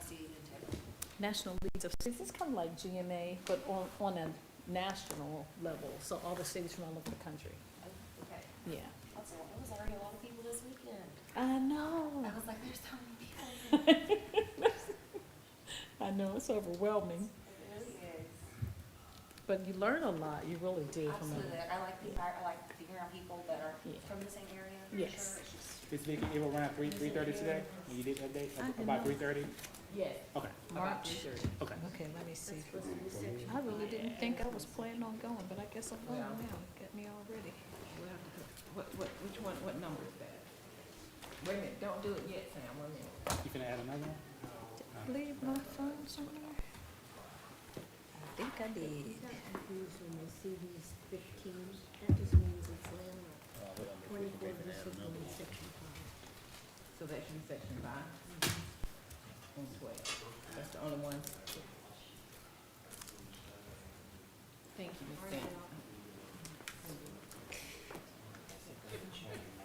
Honesty and integrity. National Leagues of Cities, it's kind of like GMA, but on a national level, so all the cities from all over the country. Oh, okay. Yeah. It was already a lot of people this weekend. I know. I was like, there's so many people. I know, it's overwhelming, It really is. but you learn a lot, you really do from Absolutely. it. I like figuring out people that are Yeah. from the same area. For Yes. Sure. It's just, This week, it will run at 3:30 today? And you did update I did about not. 3:30? Yes. Okay, March. okay. Okay, let me see. I really didn't think I was planning on going, but I guess I'm going now. Got me all ready. Which one, what number is that? Wait a minute, don't do it yet, Sam, wait a minute. You finna add another one? Did I leave my phone somewhere? I think I did. Confused when they see these 15, that just means it's landlocked. 24 versus only section 5. So that should be section 5 and 12. That's the only one. Thank you, Ms. Sam.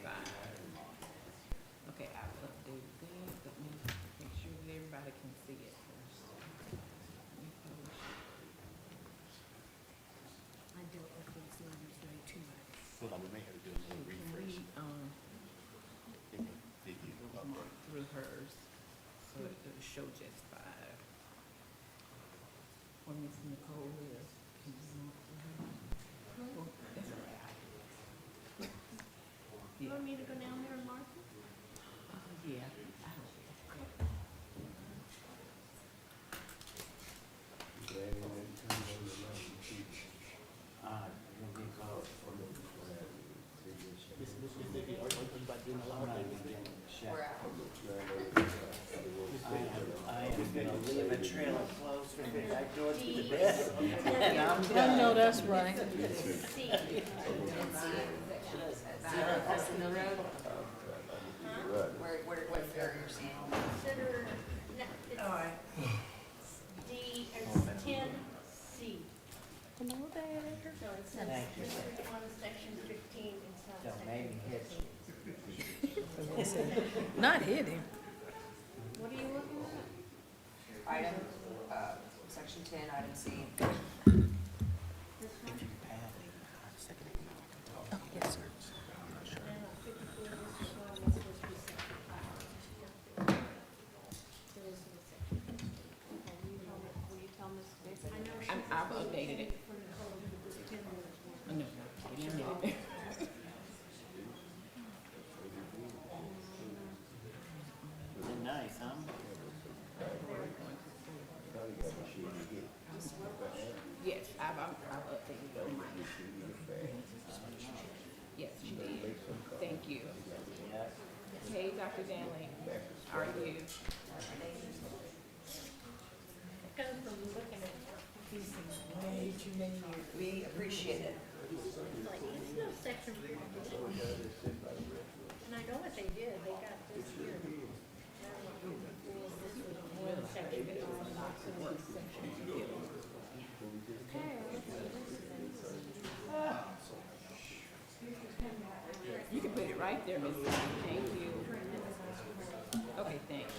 5. Okay, I've updated that, but make sure that everybody can see it first. Let me publish it. I dealt with these numbers way too much. So like we may have to do a little Can refresh. we, Did you work through hers, so it'll show just 5. Or Miss Nicole is. Can you walk through her? Well, that's all right. You Yeah. want me to go down there and mark it? Yeah. I don't Are you about doing a lot of we're out. I am gonna leave a trail of clothes for the back door to the bed. I know that's right. C. Across the mill road? What area you're seeing? Consider, it's D, it's 10C. Hello there. So it says, Thank you. this is one of section 15 inside Don't make me section hit you. 15. Not hit him. What are you looking at? Item, section 10, item C. This one? Oh, yes, sir. And 54, this is one that's supposed to be section 5. So this is section 15. Will you tell Ms. Basin? I know she I've updated it. for Nicole, because 10 was one. No, we didn't get it. Nice, huh? Yes, I've updated it on mine. Yes, she did. Thank you. Hey, Dr. Danley, how are you? Goes from looking at these things, We appreciate it. it's like, it's no section 15. And I know what they did, they got this here. This was one section 15, this is section 15. You can put it right there, Miss. Thank you. Okay, thanks.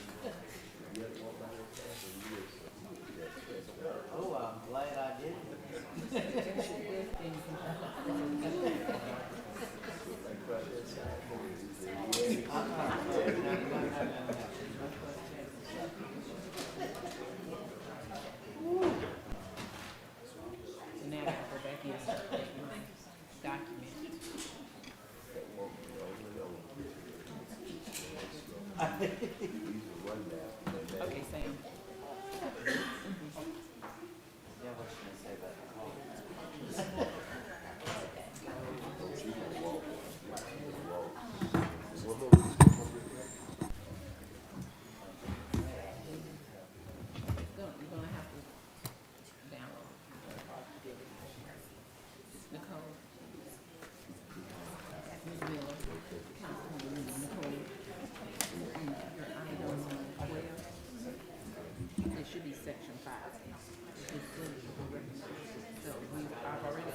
Oh, I'm glad I did. So now I gotta go back in and take my document. Okay, Sam. Yeah, what should I say about the home? You're gonna have to download. Nicole. Ms. Miller, Councilwoman Nicole. Your item 12. It should be section 5. So I've already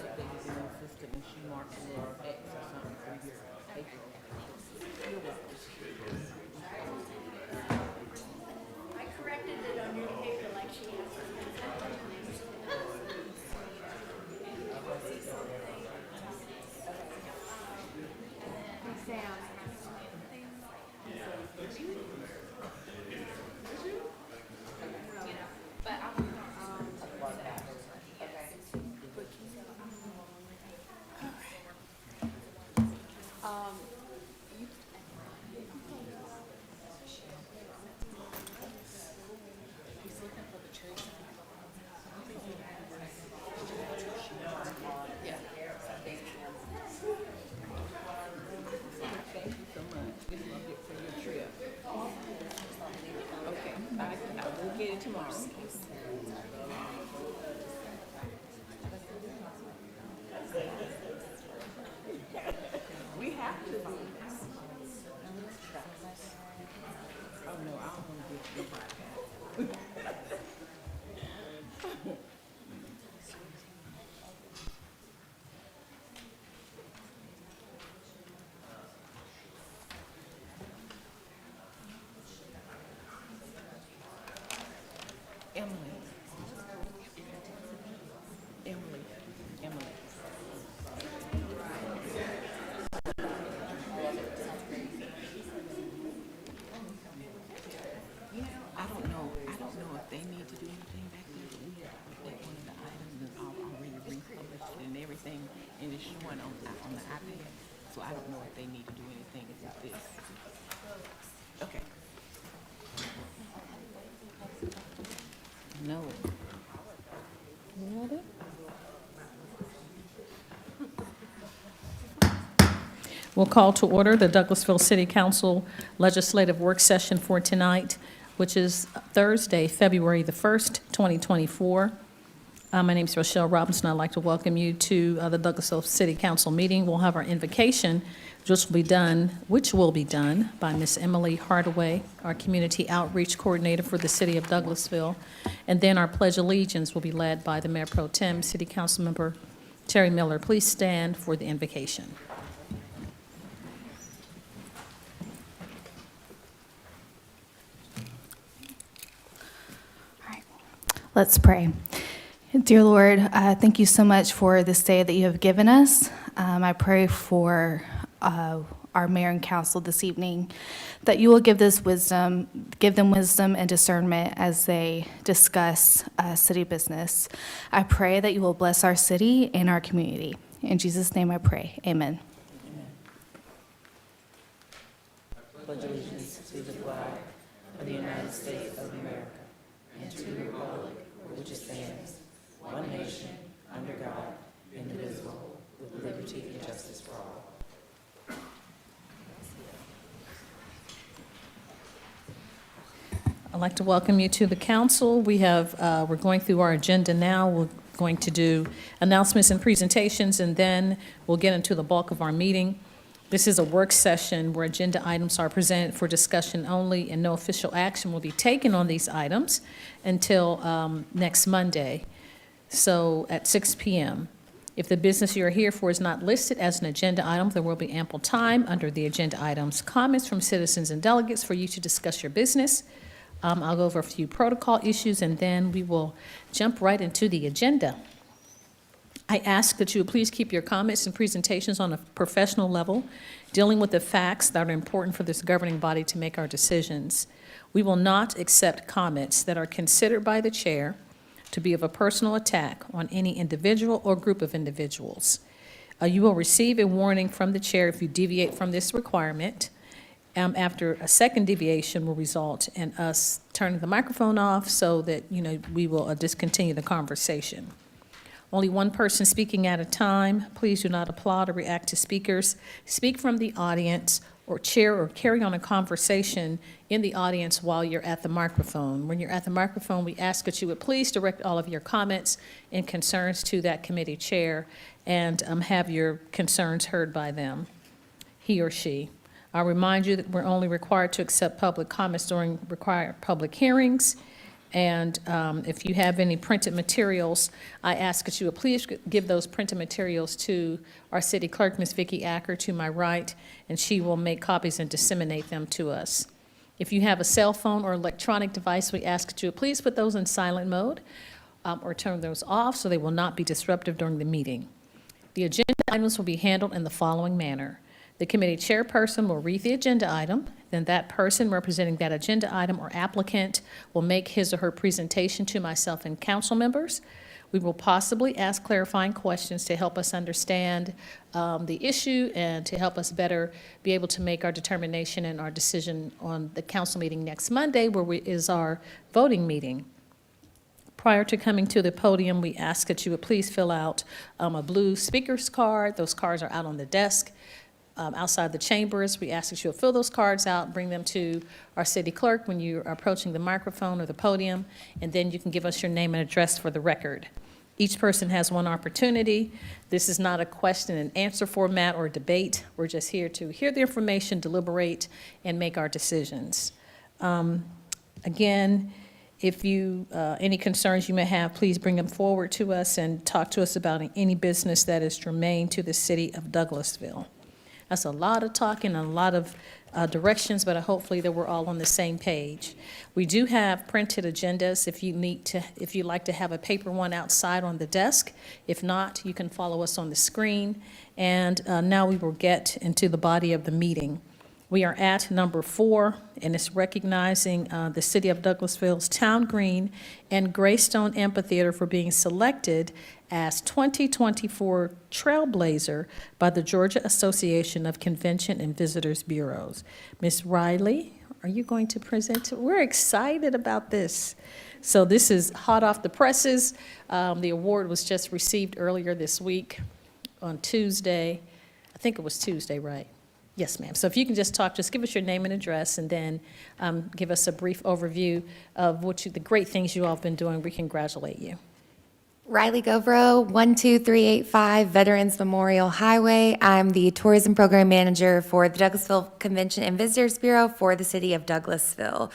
Thank you so much. We love it for your trip. Okay, I will get it tomorrow. We have to. Oh, no, I don't want to get your podcast. Emily. Emily. Emily. I don't know if they need to do anything back there, but we have like one of the items is already republished and everything, and it's showing on the iPad, so I don't know if they need to do anything with this. Okay. No. We'll call to order the Douglasville City Council Legislative Work Session for tonight, which is Thursday, February the 1st, 2024. My name is Rochelle Robinson. I'd like to welcome you to the Douglasville City Council meeting. We'll have our invocation, which will be done by Ms. Emily Hardaway, our Community Outreach Coordinator for the City of Douglasville. And then our Pledge of Allegiance will be led by the Mayor Pro Tem, City Council Member Terry Miller. Please stand for the invocation. Let's pray. Dear Lord, thank you so much for this day that you have given us. I pray for our mayor and council this evening, that you will give them wisdom and discernment as they discuss city business. I pray that you will bless our city and our community. In Jesus' name I pray, amen. Pledge allegiance to the flag of the United States of America and to the republic for which it stands, one nation, under God, indivisible, with liberty and justice for all. I'd like to welcome you to the council. We're going through our agenda now. We're going to do announcements and presentations, and then we'll get into the bulk of our meeting. This is a work session where agenda items are presented for discussion only, and no official action will be taken on these items until next Monday, so at 6 p.m. If the business you're here for is not listed as an agenda item, there will be ample time under the agenda items, comments from citizens and delegates for you to discuss your business. I'll go over a few protocol issues, and then we will jump right into the agenda. I ask that you would please keep your comments and presentations on a professional level, dealing with the facts that are important for this governing body to make our decisions. We will not accept comments that are considered by the chair to be of a personal attack on any individual or group of individuals. You will receive a warning from the chair if you deviate from this requirement. After a second deviation will result in us turning the microphone off so that, we will discontinue the conversation. Only one person speaking at a time. Please do not applaud or react to speakers. Speak from the audience or chair or carry on a conversation in the audience while you're at the microphone. When you're at the microphone, we ask that you would please direct all of your comments and concerns to that committee chair and have your concerns heard by them, he or she. I'll remind you that we're only required to accept public comments during required public hearings. And if you have any printed materials, I ask that you would please give those printed materials to our city clerk, Ms. Vicki Acker, to my right, and she will make copies and disseminate them to us. If you have a cell phone or electronic device, we ask that you would please put those in silent mode or turn those off so they will not be disruptive during the meeting. The agenda items will be handled in the following manner. The committee chairperson will read the agenda item, Then that person representing that agenda item or applicant will make his or her presentation to myself and council members. We will possibly ask clarifying questions to help us understand the issue and to help us better be able to make our determination and our decision on the council meeting next Monday, is our voting meeting. Prior to coming to the podium, we ask that you would please fill out a blue speaker's card. Those cards are out on the desk outside the chambers. We ask that you will fill those cards out, bring them to our city clerk when you are approaching the microphone or the podium, and then you can give us your name and address for the record. Each person has one opportunity. This is not a question and answer format or debate. We're just here to hear the information, deliberate, and make our decisions. Again, if you, any concerns you may have, please bring them forward to us and talk to us about any business that is germane to the city of Douglasville. That's a lot of talking and a lot of directions, but hopefully that we're all on the same page. We do have printed agendas if you'd like to have a paper one outside on the desk. If not, you can follow us on the screen. And now we will get into the body of the meeting. We are at number 4, and it's recognizing the City of Douglasville's Town Green and Greystone Amphitheater for being selected as 2024 Trailblazer by the Georgia Association of Convention and Visitors Bureaus. Ms. Riley, are you going to present? We're excited about this. So this is hot off the presses. The award was just received earlier this week on Tuesday. I think it was Tuesday, right? Yes, ma'am. So if you can just give us your name and address, and then give us a brief overview of the great things you all have been doing. We congratulate you. Riley Govro, 12385 Veterans Memorial Highway. I'm the Tourism Program Manager for the Douglasville Convention and Visitors Bureau for the City of Douglasville.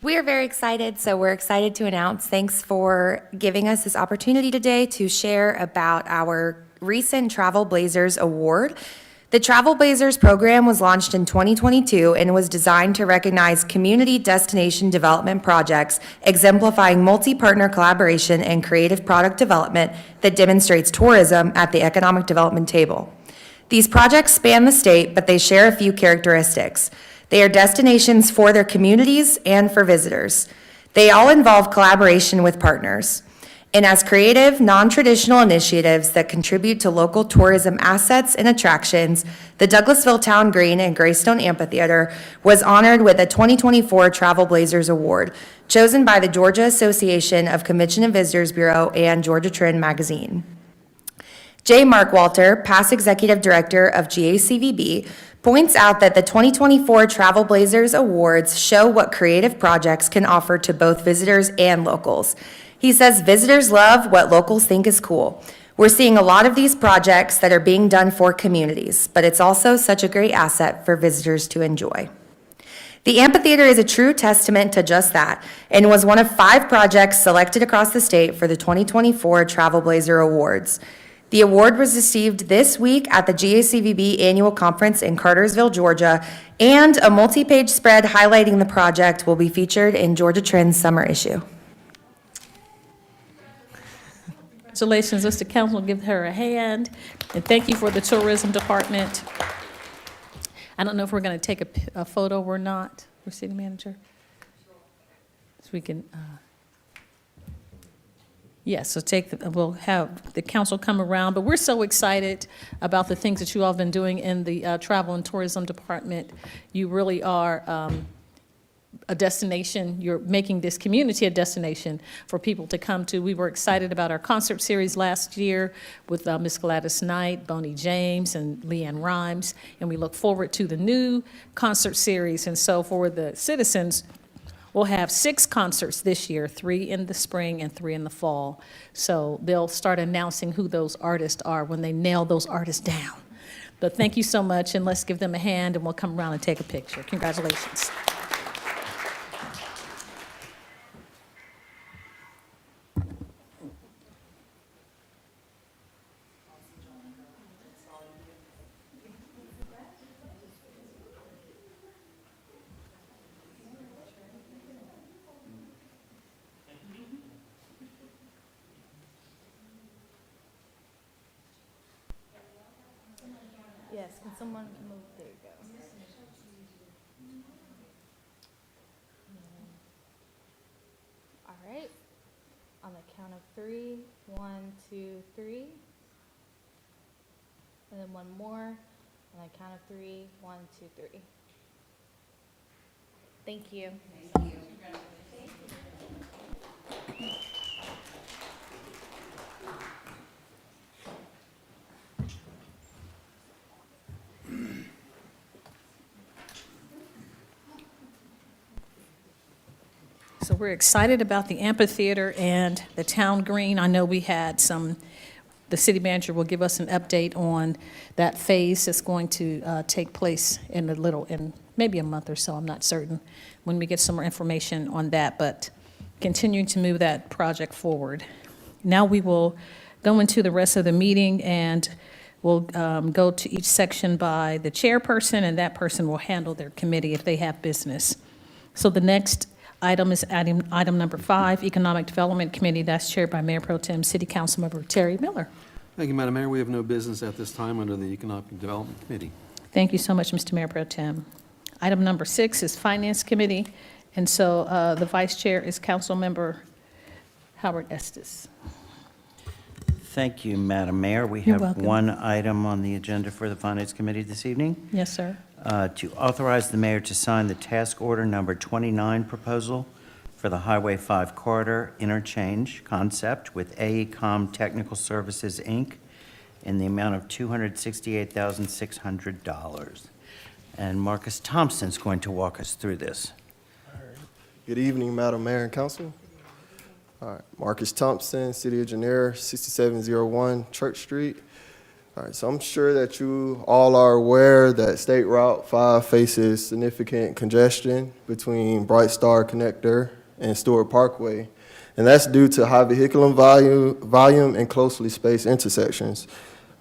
We are very excited, so we're excited to announce, thanks for giving us this opportunity today to share about our recent Trailblazers Award. The Trailblazers program was launched in 2022 and was designed to recognize community destination development projects exemplifying multi-partner collaboration and creative product development that demonstrates tourism at the economic development table. These projects span the state, but they share a few characteristics. They are destinations for their communities and for visitors. They all involve collaboration with partners. And as creative, non-traditional initiatives that contribute to local tourism assets and attractions, the Douglasville Town Green and Greystone Amphitheater was honored with a 2024 Trailblazers Award, chosen by the Georgia Association of Convention and Visitors Bureau and Georgia Trend Magazine. J. Mark Walter, past Executive Director of GACVB, points out that the 2024 Trailblazers Awards show what creative projects can offer to both visitors and locals. He says visitors love what locals think is cool. We're seeing a lot of these projects that are being done for communities, but it's also such a great asset for visitors to enjoy. The amphitheater is a true testament to just that, and was one of 5 projects selected across the state for the 2024 Trailblazer Awards. The award was received this week at the GACVB Annual Conference in Cartersville, Georgia, and a multi-page spread highlighting the project will be featured in Georgia Trend's summer issue. Congratulations, Mr. Council, give her a hand. And thank you for the tourism department. I don't know if we're going to take a photo or not, for city manager. So we can, yes, so we'll have the council come around, but we're so excited about the things that you all have been doing in the travel and tourism department. You really are a destination. You're making this community a destination for people to come to. We were excited about our concert series last year with Miss Gladys Knight, Bonnie James, and Leanne Rhymes, and we look forward to the new concert series. And so for the citizens, we'll have 6 concerts this year, 3 in the spring and 3 in the fall. So they'll start announcing who those artists are when they nail those artists down. But thank you so much, and let's give them a hand, and we'll come around and take a picture. Congratulations. Yes, can someone move? There you go. three. 1, 2, 3. And then one more. And I count of 3. 1, 2, 3. Thank you. So we're excited about the amphitheater and the town green. I know we had the city manager will give us an update on that phase that's going to take place in maybe a month or so, I'm not certain, when we get some more information on that, but continuing to move that project forward. Now we will go into the rest of the meeting, and we'll go to each section by the chairperson, and that person will handle their committee if they have business. So the next item is item number 5, Economic Development Committee. That's chaired by Mayor Pro Tem City Council Member Terry Miller. Thank you, Madam Mayor. We have no business at this time under the Economic Development Committee. Thank you so much, Mr. Mayor Pro Tem. Item number 6 is Finance Committee, and so the Vice Chair is Council Member Howard Estes. Thank you, Madam Mayor. We You're have welcome. one item on the agenda for the Finance Committee this evening. Yes, sir. To authorize the mayor to sign the task order number 29 proposal for the Highway 5 corridor interchange concept with AECom Technical Services, Inc., in the amount of $268,600. And Marcus Thompson's going to walk us through this. Good evening, Madam Mayor and Council. All right, Marcus Thompson, City Engineer, 6701 Church Street. All right, so I'm sure that you all are aware that State Route 5 faces significant congestion between Bright Star Connector and Stewart Parkway, and that's due to high vehicular volume and closely spaced intersections.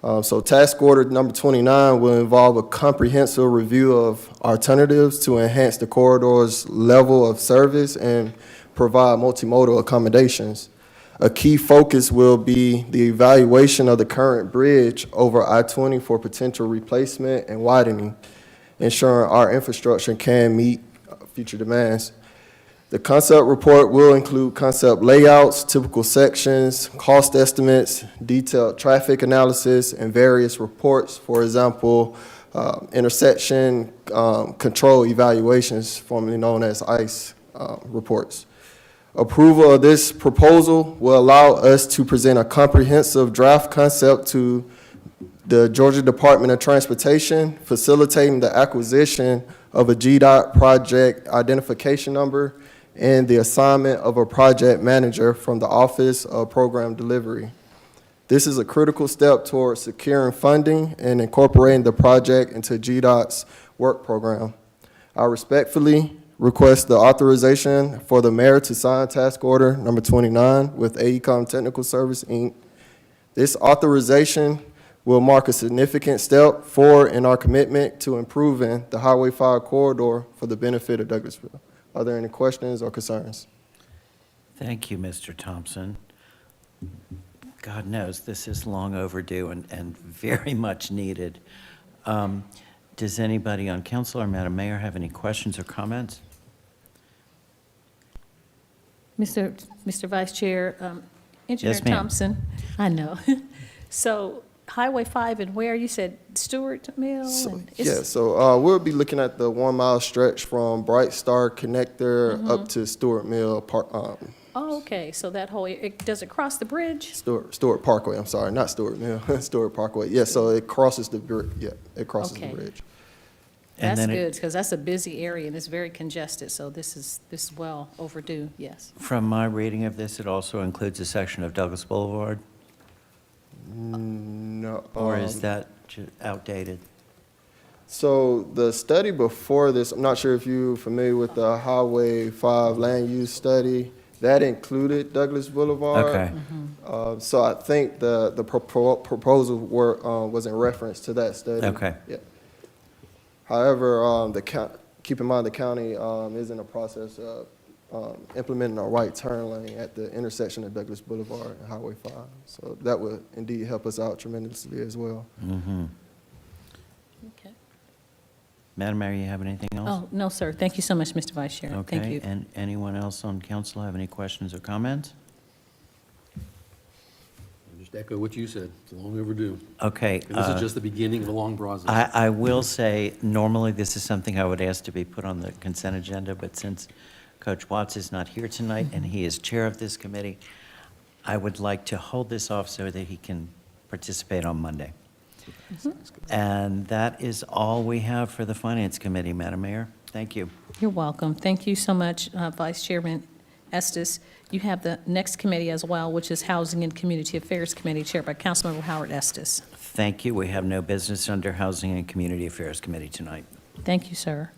So task order number 29 will involve a comprehensive review of alternatives to enhance the corridor's level of service and provide multimodal accommodations. A key focus will be the evaluation of the current bridge over I-20 for potential replacement and widening, ensuring our infrastructure can meet future demands. The concept report will include concept layouts, typical sections, cost estimates, detailed traffic analysis, and various reports, for example, intersection control evaluations, formerly known as ICE reports. Approval of this proposal will allow us to present a comprehensive draft concept to the Georgia Department of Transportation, facilitating the acquisition of a GDOT project identification number and the assignment of a project manager from the Office of Program Delivery. This is a critical step towards securing funding and incorporating the project into GDOT's work program. I respectfully request the authorization for the mayor to sign task order number 29 with AECom Technical Service, Inc. This authorization will mark a significant step forward in our commitment to improving the Highway 5 corridor for the benefit of Douglasville. Are there any questions or concerns? Thank you, Mr. Thompson. God knows this is long overdue and very much needed. Does anybody on council or Madam Mayor have any questions or comments? Mr. Vice Chair, Engineer Yes, ma'am. Thompson, I know. So Highway 5 and where? You said Stewart Mill? and it's- So we'll be looking at the 1 mile stretch from Bright Star Connector up to Stewart Mill, Oh, okay, so that whole, does it cross the bridge? Stewart Parkway, I'm sorry, not Stewart Mill, Stewart Parkway. Yeah, so it crosses the bridge, it crosses the Okay. bridge. And That's then it- good, because that's a busy area and it's very congested, so this is well overdue, yes. From my reading of this, it also includes a section of Douglas Boulevard, No. or is that outdated? So the study before this, I'm not sure if you're familiar with the Highway 5 land use study, that included Douglas Boulevard. Okay. So I think the proposal was in reference to that study. Okay. Yeah. However, keep in mind the county is in the process of implementing a right turn lane at the intersection of Douglas Boulevard and Highway 5. So that would indeed help us out tremendously as well. Mm-hmm. Okay. Madam Mayor, you have anything else? Oh, no, sir, thank you so much, Mr. Vice Chair. Thank Okay, you. and anyone else on council have any questions or comments? Just echo what you said, it's long overdue. Okay. And this is just the beginning of a long process. I will say, normally this is something I would ask to be put on the consent agenda, but since Coach Watts is not here tonight and he is chair of this committee, I would like to hold this off so that he can participate on Monday. And that is all we have for the Finance Committee, Madam Mayor. Thank you. You're welcome. Thank you so much, Vice Chairman Estes. You have the next committee as well, which is Housing and Community Affairs Committee, chaired by Councilmember Howard Estes. Thank you. We have no business under Housing and Community Affairs Committee tonight. Thank you, sir.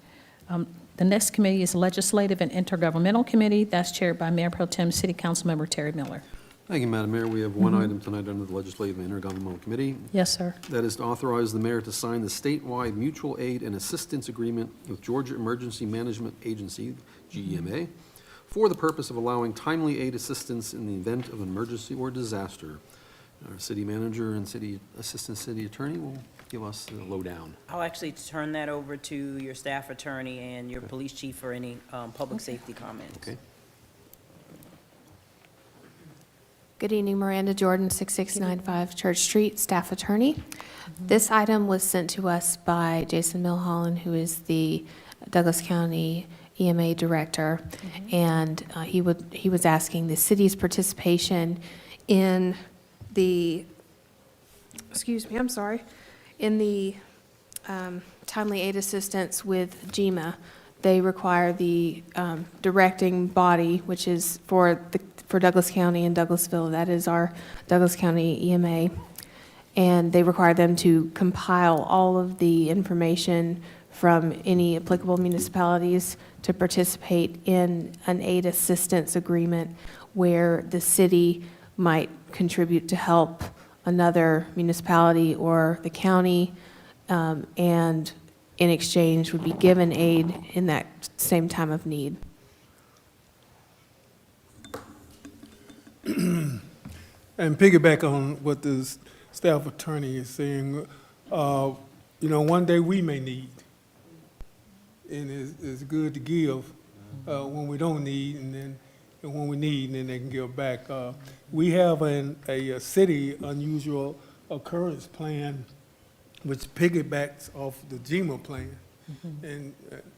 The next committee is Legislative and Intergovernmental Committee. That's chaired by Mayor Pro Tem City Councilmember Terry Miller. Thank you, Madam Mayor. We have one item tonight under the Legislative and Intergovernmental Committee. Yes, sir. That is to authorize the mayor to sign the statewide mutual aid and assistance agreement with Georgia Emergency Management Agency, GEMA, for the purpose of allowing timely aid assistance in the event of an emergency or disaster. Our city manager and assistant city attorney will give us the lowdown. I'll actually turn that over to your staff attorney and your police chief for any public safety comments. Okay? Good evening, Miranda Jordan, 6695 Church Street, staff attorney. This item was sent to us by Jason Milholland, who is the Douglas County EMA director, and he was asking the city's participation in the, in the timely aid assistance with GEMA. They require the directing body, which is for Douglas County and Douglasville. That is our Douglas County EMA. And they require them to compile all of the information from any applicable municipalities to participate in an aid assistance agreement where the city might contribute to help another municipality or the county, and in exchange would be given aid in that same time of need. And piggyback on what the staff attorney is saying, one day we may need, and it's good to give when we don't need, and when we need, and then they can give back. We have a city unusual occurrence plan, which piggybacks off the GEMA plan, and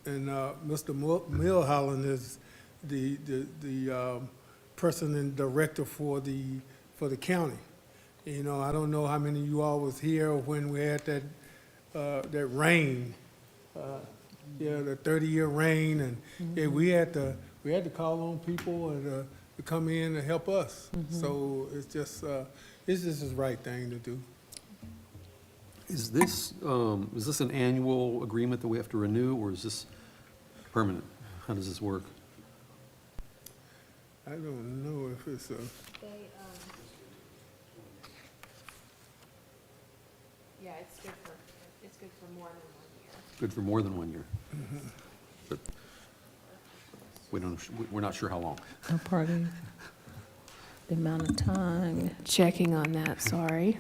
Mr. Milholland is the person and director for the county. I don't know how many of you all was here when we had that rain, the 30-year rain, and we had to call on people and to come in and help us. So it's just the right thing to do. Is this an annual agreement that we have to renew, or is this permanent? How does this work? I don't know if it's a. Yeah, it's good for more than 1 year. Good for more than 1 year. But we're not sure how long. No party. The amount of time, Checking on that, sorry.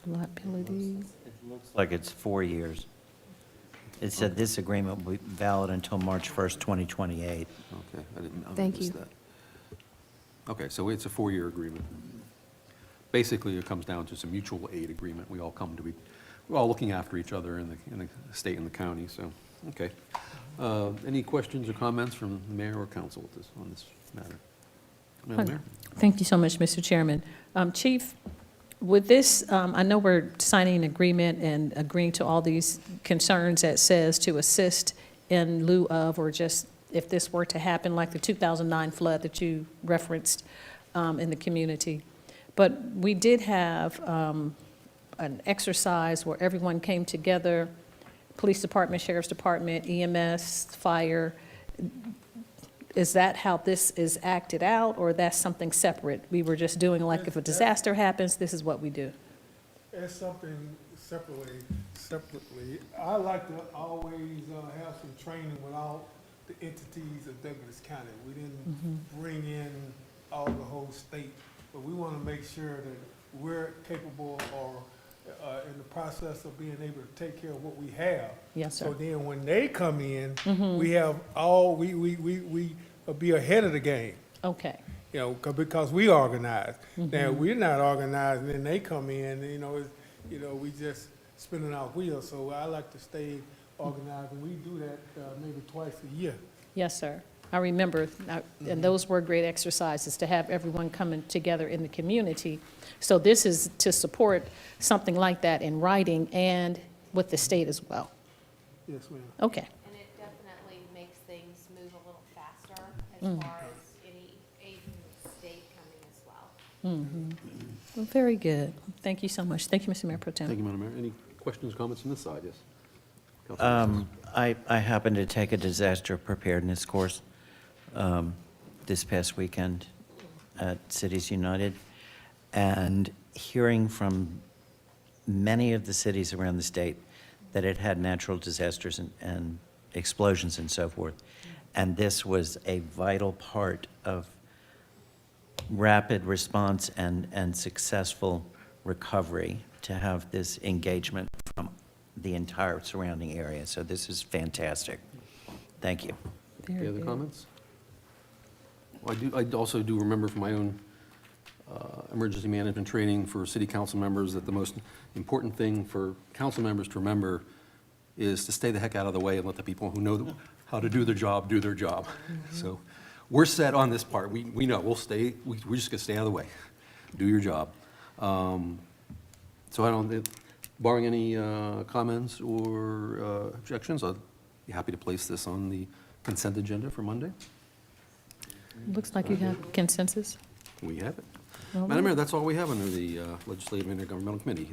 liability. It looks like it's 4 years. It said this agreement will be valid until March 1st, 2028. Okay, I didn't Thank notice you. that. Okay, so it's a 4-year agreement. Basically, it comes down to some mutual aid agreement. We're all looking after each other in the state and the county, so, okay. Any questions or comments from the mayor or council on this matter? Madam Mayor? Thank you so much, Mr. Chairman. Chief, with this, I know we're signing an agreement and agreeing to all these concerns that says to assist in lieu of, or just if this were to happen, like the 2009 flood that you referenced in the community. But we did have an exercise where everyone came together, police department, sheriff's department, EMS, fire. Is that how this is acted out, or that's something separate? We were just doing like if a disaster happens, this is what we do. It's something separately. I like to always have some training with all the entities of Douglas County. We didn't bring in all the whole state, but we want to make sure that we're capable or in the process of being able to take care of what we have. Yes, sir. So then when they come in, we have all, we be ahead of the game. Okay. you know, because we organize. Now, we're not organized, and then they come in, and, we just spinning our wheels. So I like to stay organized, and we do that maybe twice a year. Yes, sir. I remember, and those were great exercises to have everyone coming together in the community. So this is to support something like that in writing and with the state as well. Yes, ma'am. Okay. And it definitely makes things move a little faster as far as any aid from the state coming as well. Well, very good. Thank you so much. Thank you, Mr. Mayor Pro Tem. Thank you, Madam Mayor. Any questions, comments on this side? Yes. Councilman Estes. I happened to take a disaster preparedness course this past weekend at Cities United, and hearing from many of the cities around the state that it had natural disasters and explosions and so forth. And this was a vital part of rapid response and successful recovery, to have this engagement from the entire surrounding area. So this is fantastic. Thank you. Very Any other good. comments? Well, I also do remember from my own emergency management training for city council members that the most important thing for council members to remember is to stay the heck out of the way and let the people who know how to do their job do their job. So we're set on this part. We know, we're just gonna stay out of the way. Do your job. So barring any comments or objections, I'd be happy to place this on the consent agenda for Monday. Looks like you have consensus. We have it. All Madam right. Mayor, that's all we have under the Legislative and Intergovernmental Committee.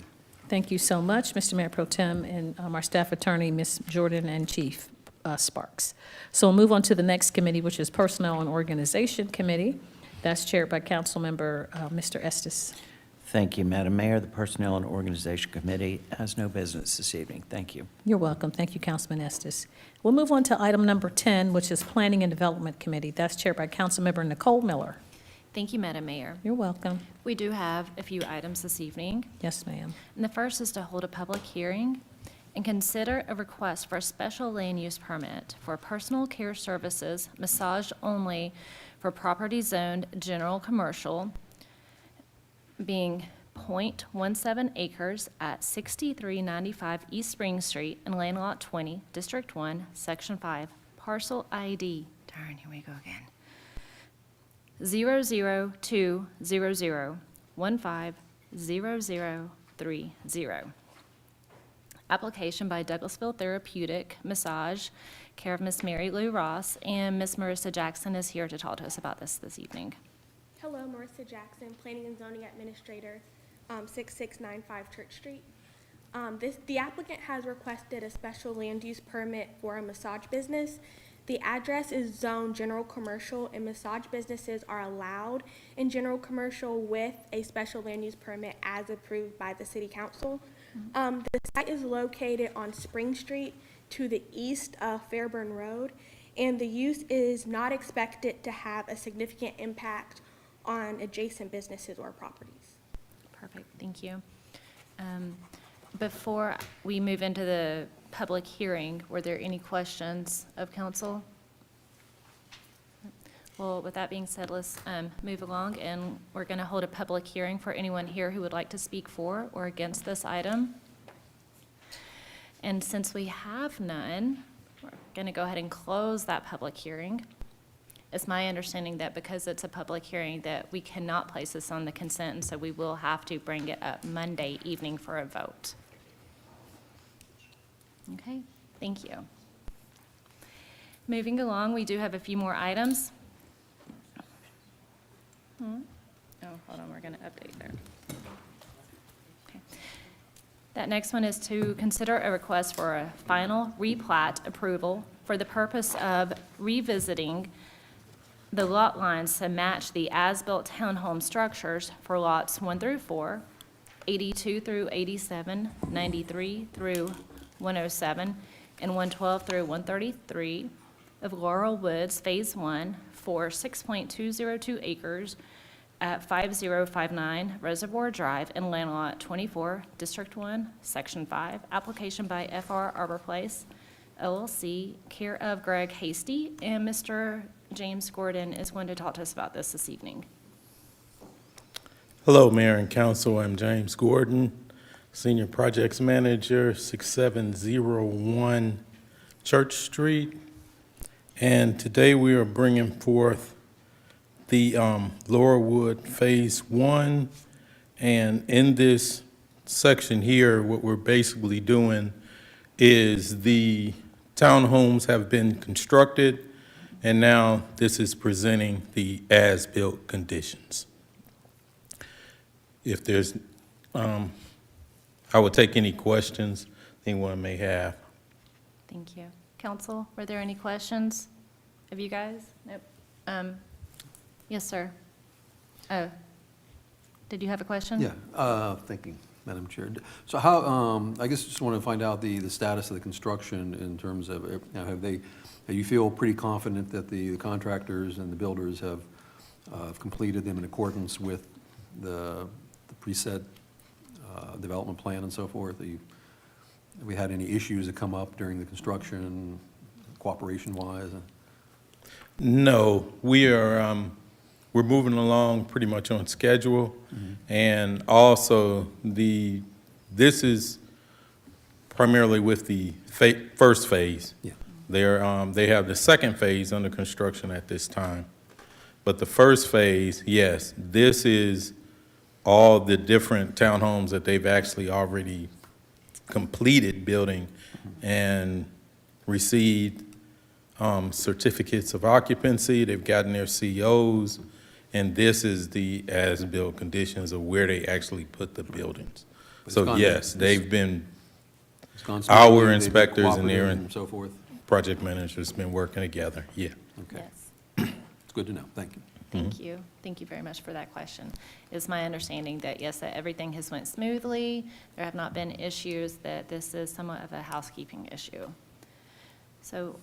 Thank you so much, Mr. Mayor Pro Tem, and our staff attorney, Ms. Jordan, and Chief Sparks. So we'll move on to the next committee, which is Personnel and Organization Committee. That's chaired by Councilmember Mr. Estes. Thank you, Madam Mayor. The Personnel and Organization Committee has no business this evening. Thank you. You're welcome. Thank you, Councilman Estes. We'll move on to item number 10, which is Planning and Development Committee. That's chaired by Councilmember Nicole Miller. Thank you, Madam Mayor. You're welcome. We do have a few items this evening. Yes, ma'am. And the first is to hold a public hearing and consider a request for a special land use permit for personal care services, massage only, for property zoned general commercial, being .17 acres at 6395 East Spring Street in Land Lot 20, District 1, Section 5, parcel ID. Darn, here we go again. 00200150030. Application by Douglasville Therapeutic Massage, care of Miss Mary Lou Ross, and Miss Marissa Jackson is here to talk to us about this evening. Hello, Marissa Jackson, Planning and Zoning Administrator, 6695 Church Street. The applicant has requested a special land use permit for a massage business. The address is zoned general commercial, and massage businesses are allowed in general commercial with a special land use permit as approved by the City Council. The site is located on Spring Street to the east of Fairburn Road, and the use is not expected to have a significant impact on adjacent businesses or properties. Perfect, thank you. Before we move into the public hearing, were there any questions of council? Well, with that being said, let's move along, and we're going to hold a public hearing for anyone here who would like to speak for or against this item. And since we have none, we're going to go ahead and close that public hearing. It's my understanding that because it's a public hearing that we cannot place this on the consent, and so we will have to bring it up Monday evening for a vote. Okay, thank you. Moving along, we do have a few more items. Oh, hold on, we're going to update there. Okay. That next one is to consider a request for a final replat approval for the purpose of revisiting the lot lines to match the as-built townhome structures for lots 1 through 4, 82 through 87, 93 through 107, and 112 through 133 of Laurel Woods Phase 1 for 6.202 acres at 5059 Reservoir Drive in Land Lot 24, District 1, Section 5. Application by FR Arbor Place, LLC, care of Greg Hasty and Mr. James Gordon is going to talk to us about this evening. Hello, Mayor and Council. I'm James Gordon, Senior Projects Manager, 6701 Church Street. And today we are bringing forth the Laurelwood Phase 1. And in this section here, what we're basically doing is the townhomes have been constructed, and now this is presenting the as-built conditions. If there's, I will take any questions anyone may have. Thank you. Council, were there any questions of you guys? Nope. Yes, sir. Oh, did you have a question? Yeah, thank you, Madam Chair. So how, I guess just want to find out the status of the construction in terms of, you feel pretty confident that the contractors and the builders have completed them in accordance with the preset development plan and so forth? Have we had any issues that come up during the construction, cooperation-wise? No, we're moving along pretty much on schedule. And also this is primarily with the first phase. Yeah. They have the second phase under construction at this time. But the first phase, yes, this is all the different townhomes that they've actually already completed building and received certificates of occupancy. They've gotten their COs, and this is the as-built conditions of where they actually put the buildings. So yes, they've been, our inspectors and their so forth. project managers been working together, yeah. Okay, Yes. it's good to know. Thank you. Thank you. Thank you very much for that question. It's my understanding that, yes, that everything has went smoothly. There have not been issues, that this is somewhat of a housekeeping issue. So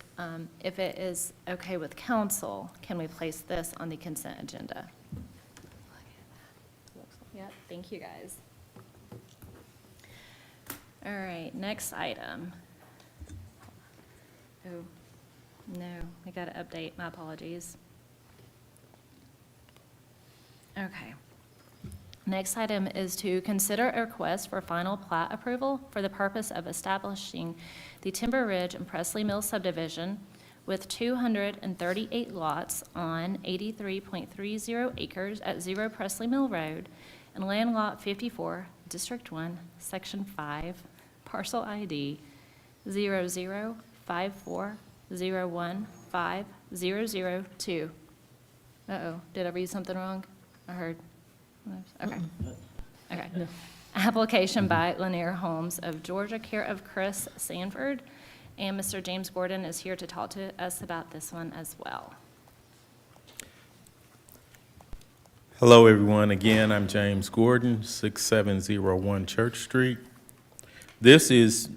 if it is okay with council, can we place this on the consent agenda? Yep, thank you, guys. All right, next item. Oh, no, we got to update, my apologies. Okay. Next item is to consider a request for final plat approval for the purpose of establishing the Timber Ridge and Presley Mill subdivision with 238 lots on 83.30 acres at 0 Presley Mill Road and land lot 54, District 1, Section 5, parcel ID 0054015002. Uh-oh, did I read something wrong? I heard. Okay. Okay. Application by Lanier Homes of Georgia, care of Chris Sanford. And Mr. James Gordon is here to talk to us about this one as well. Hello, everyone. Again, I'm James Gordon, 6701 Church Street. This is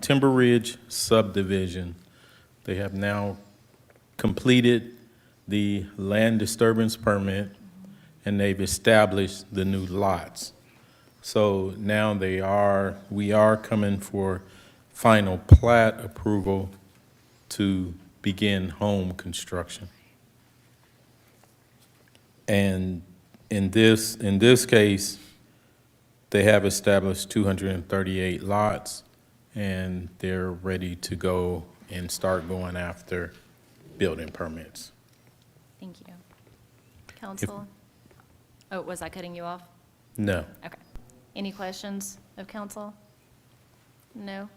Timber Ridge subdivision. They have now completed the land disturbance permit, and they've established the new lots. So now we are coming for final plat approval to begin home construction. And in this case, they have established 238 lots, and they're ready to go and start going after building permits. Thank you. Council? Oh, was I cutting you off? No. Okay. Any questions of council? No?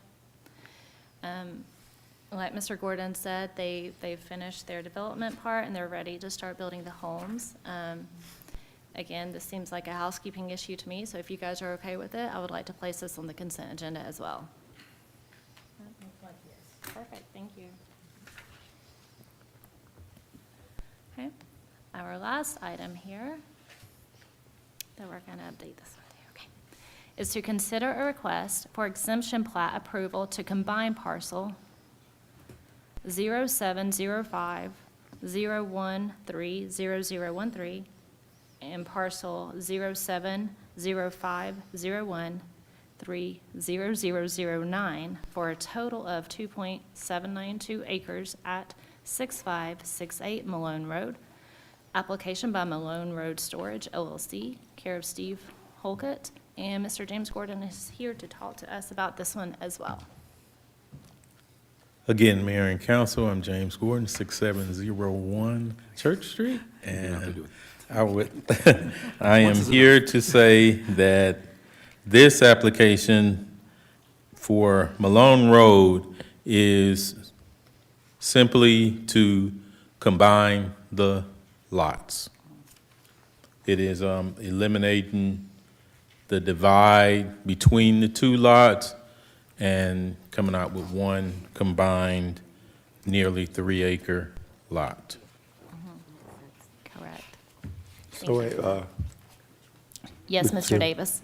Like Mr. Gordon said, they've finished their development part and they're ready to start building the homes. Again, this seems like a housekeeping issue to me, so if you guys are okay with it, I would like to place this on the consent agenda as well. Perfect, thank you. Okay, our last item here that we're going to update this one to, okay, is to consider a request for exemption plat approval to combine parcel 0705-013-0013 and parcel 0705-01-30009 for a total of 2.792 acres at 6568 Malone Road. Application by Malone Road Storage LLC, care of Steve Holcott. And Mr. James Gordon is here to talk to us about this one as well. Again, Mayor and Council, I'm James Gordon, 6701 Church Street. And I am here to say that this application for Malone Road is simply to combine the lots. It is eliminating the divide between the two lots and coming out with one combined nearly 3-acre lot. Correct. So, wait, Yes, Mr. Davis.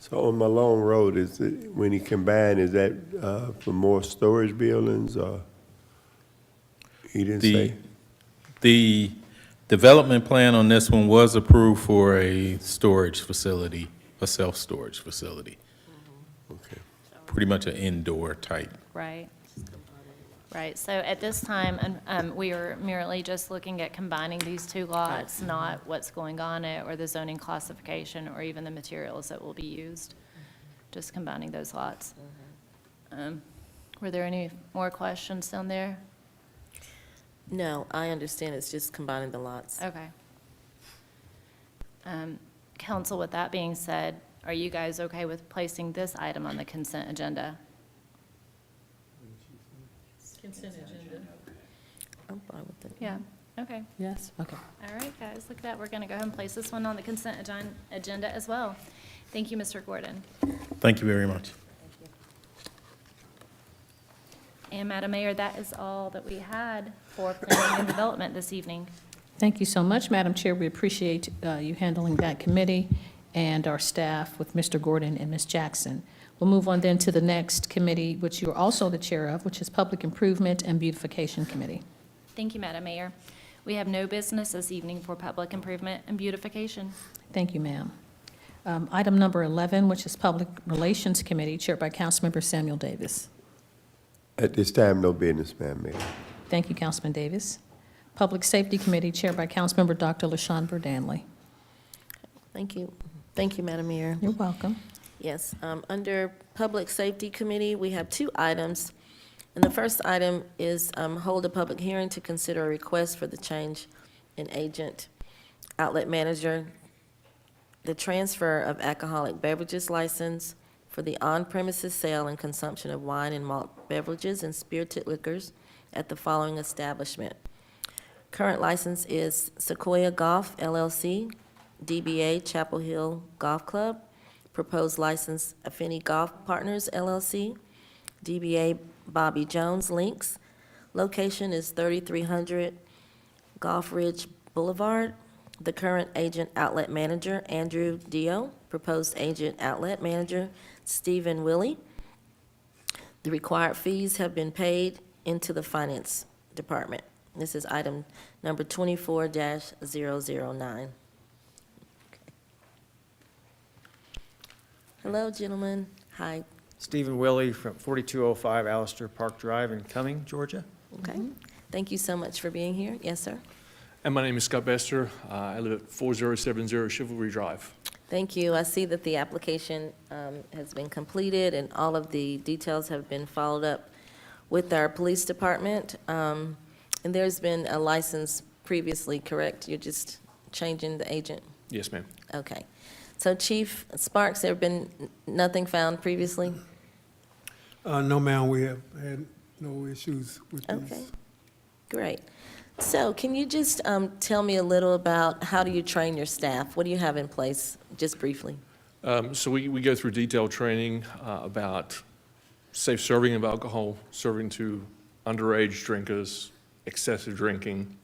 so on Malone Road, is it, when he combined, is that, for more storage buildings, or? He didn't say? The development plan on this one was approved for a storage facility, a self-storage facility. Okay. Pretty much an indoor type. Right. Right, so at this time, we are merely just looking at combining these two lots, not what's going on it, or the zoning classification, or even the materials that will be used, just combining those lots. Were there any more questions down there? No, I understand it's just combining the lots. Okay. Council, with that being said, are you guys okay with placing this item on the consent agenda? Consent agenda. I'm fine with it. Yeah, okay. Yes, okay. All right, guys, look at that. We're going to go ahead and place this one on the consent agenda as well. Thank you, Mr. Gordon. Thank you very much. And Madam Mayor, that is all that we had for planning and development this evening. Thank you so much, Madam Chair. We appreciate you handling that committee and our staff with Mr. Gordon and Ms. Jackson. We'll move on then to the next committee, which you are also the chair of, which is Public Improvement and Beautification Committee. Thank you, Madam Mayor. We have no business this evening for public improvement and beautification. Thank you, ma'am. Item number 11, which is Public Relations Committee, chaired by Councilmember Samuel Davis. At this time, no business, Madam Mayor. Thank you, Councilman Davis. Public Safety Committee, chaired by Councilmember Dr. LaShawn Burdanley. Thank you. Thank you, Madam Mayor. You're welcome. Yes, under Public Safety Committee, we have 2 items. And the first item is hold a public hearing to consider a request for the change in agent outlet manager, the transfer of alcoholic beverages license for the on-premises sale and consumption of wine and malt beverages and spirited liquors at the following establishment. Current license is Sequoia Golf LLC, DBA Chapel Hill Golf Club. Proposed license, Affinity Golf Partners LLC, DBA Bobby Jones Links. Location is 3300 Gulf Ridge Boulevard. The current agent outlet manager, Andrew Dio. Proposed agent outlet manager, Stephen Willie. The required fees have been paid into the finance department. This is item number 24-009. Hello, gentlemen. Hi. Stephen Willie from 4205 Allister Park Drive in Cumming, Georgia. Okay. Thank you so much for being here. Yes, sir. And my name is Scott Bester. I live at 4070 Chivalry Drive. Thank you. I see that the application has been completed and all of the details have been followed up with our police department. And there's been a license previously, correct? You're just changing the agent? Yes, ma'am. Okay. So Chief Sparks, there have been nothing found previously? No, ma'am, we have had no issues with these. Okay, great. So can you just tell me a little about how do you train your staff? What do you have in place, just briefly? So we go through detailed training about safe serving of alcohol, serving to underage drinkers, excessive drinking.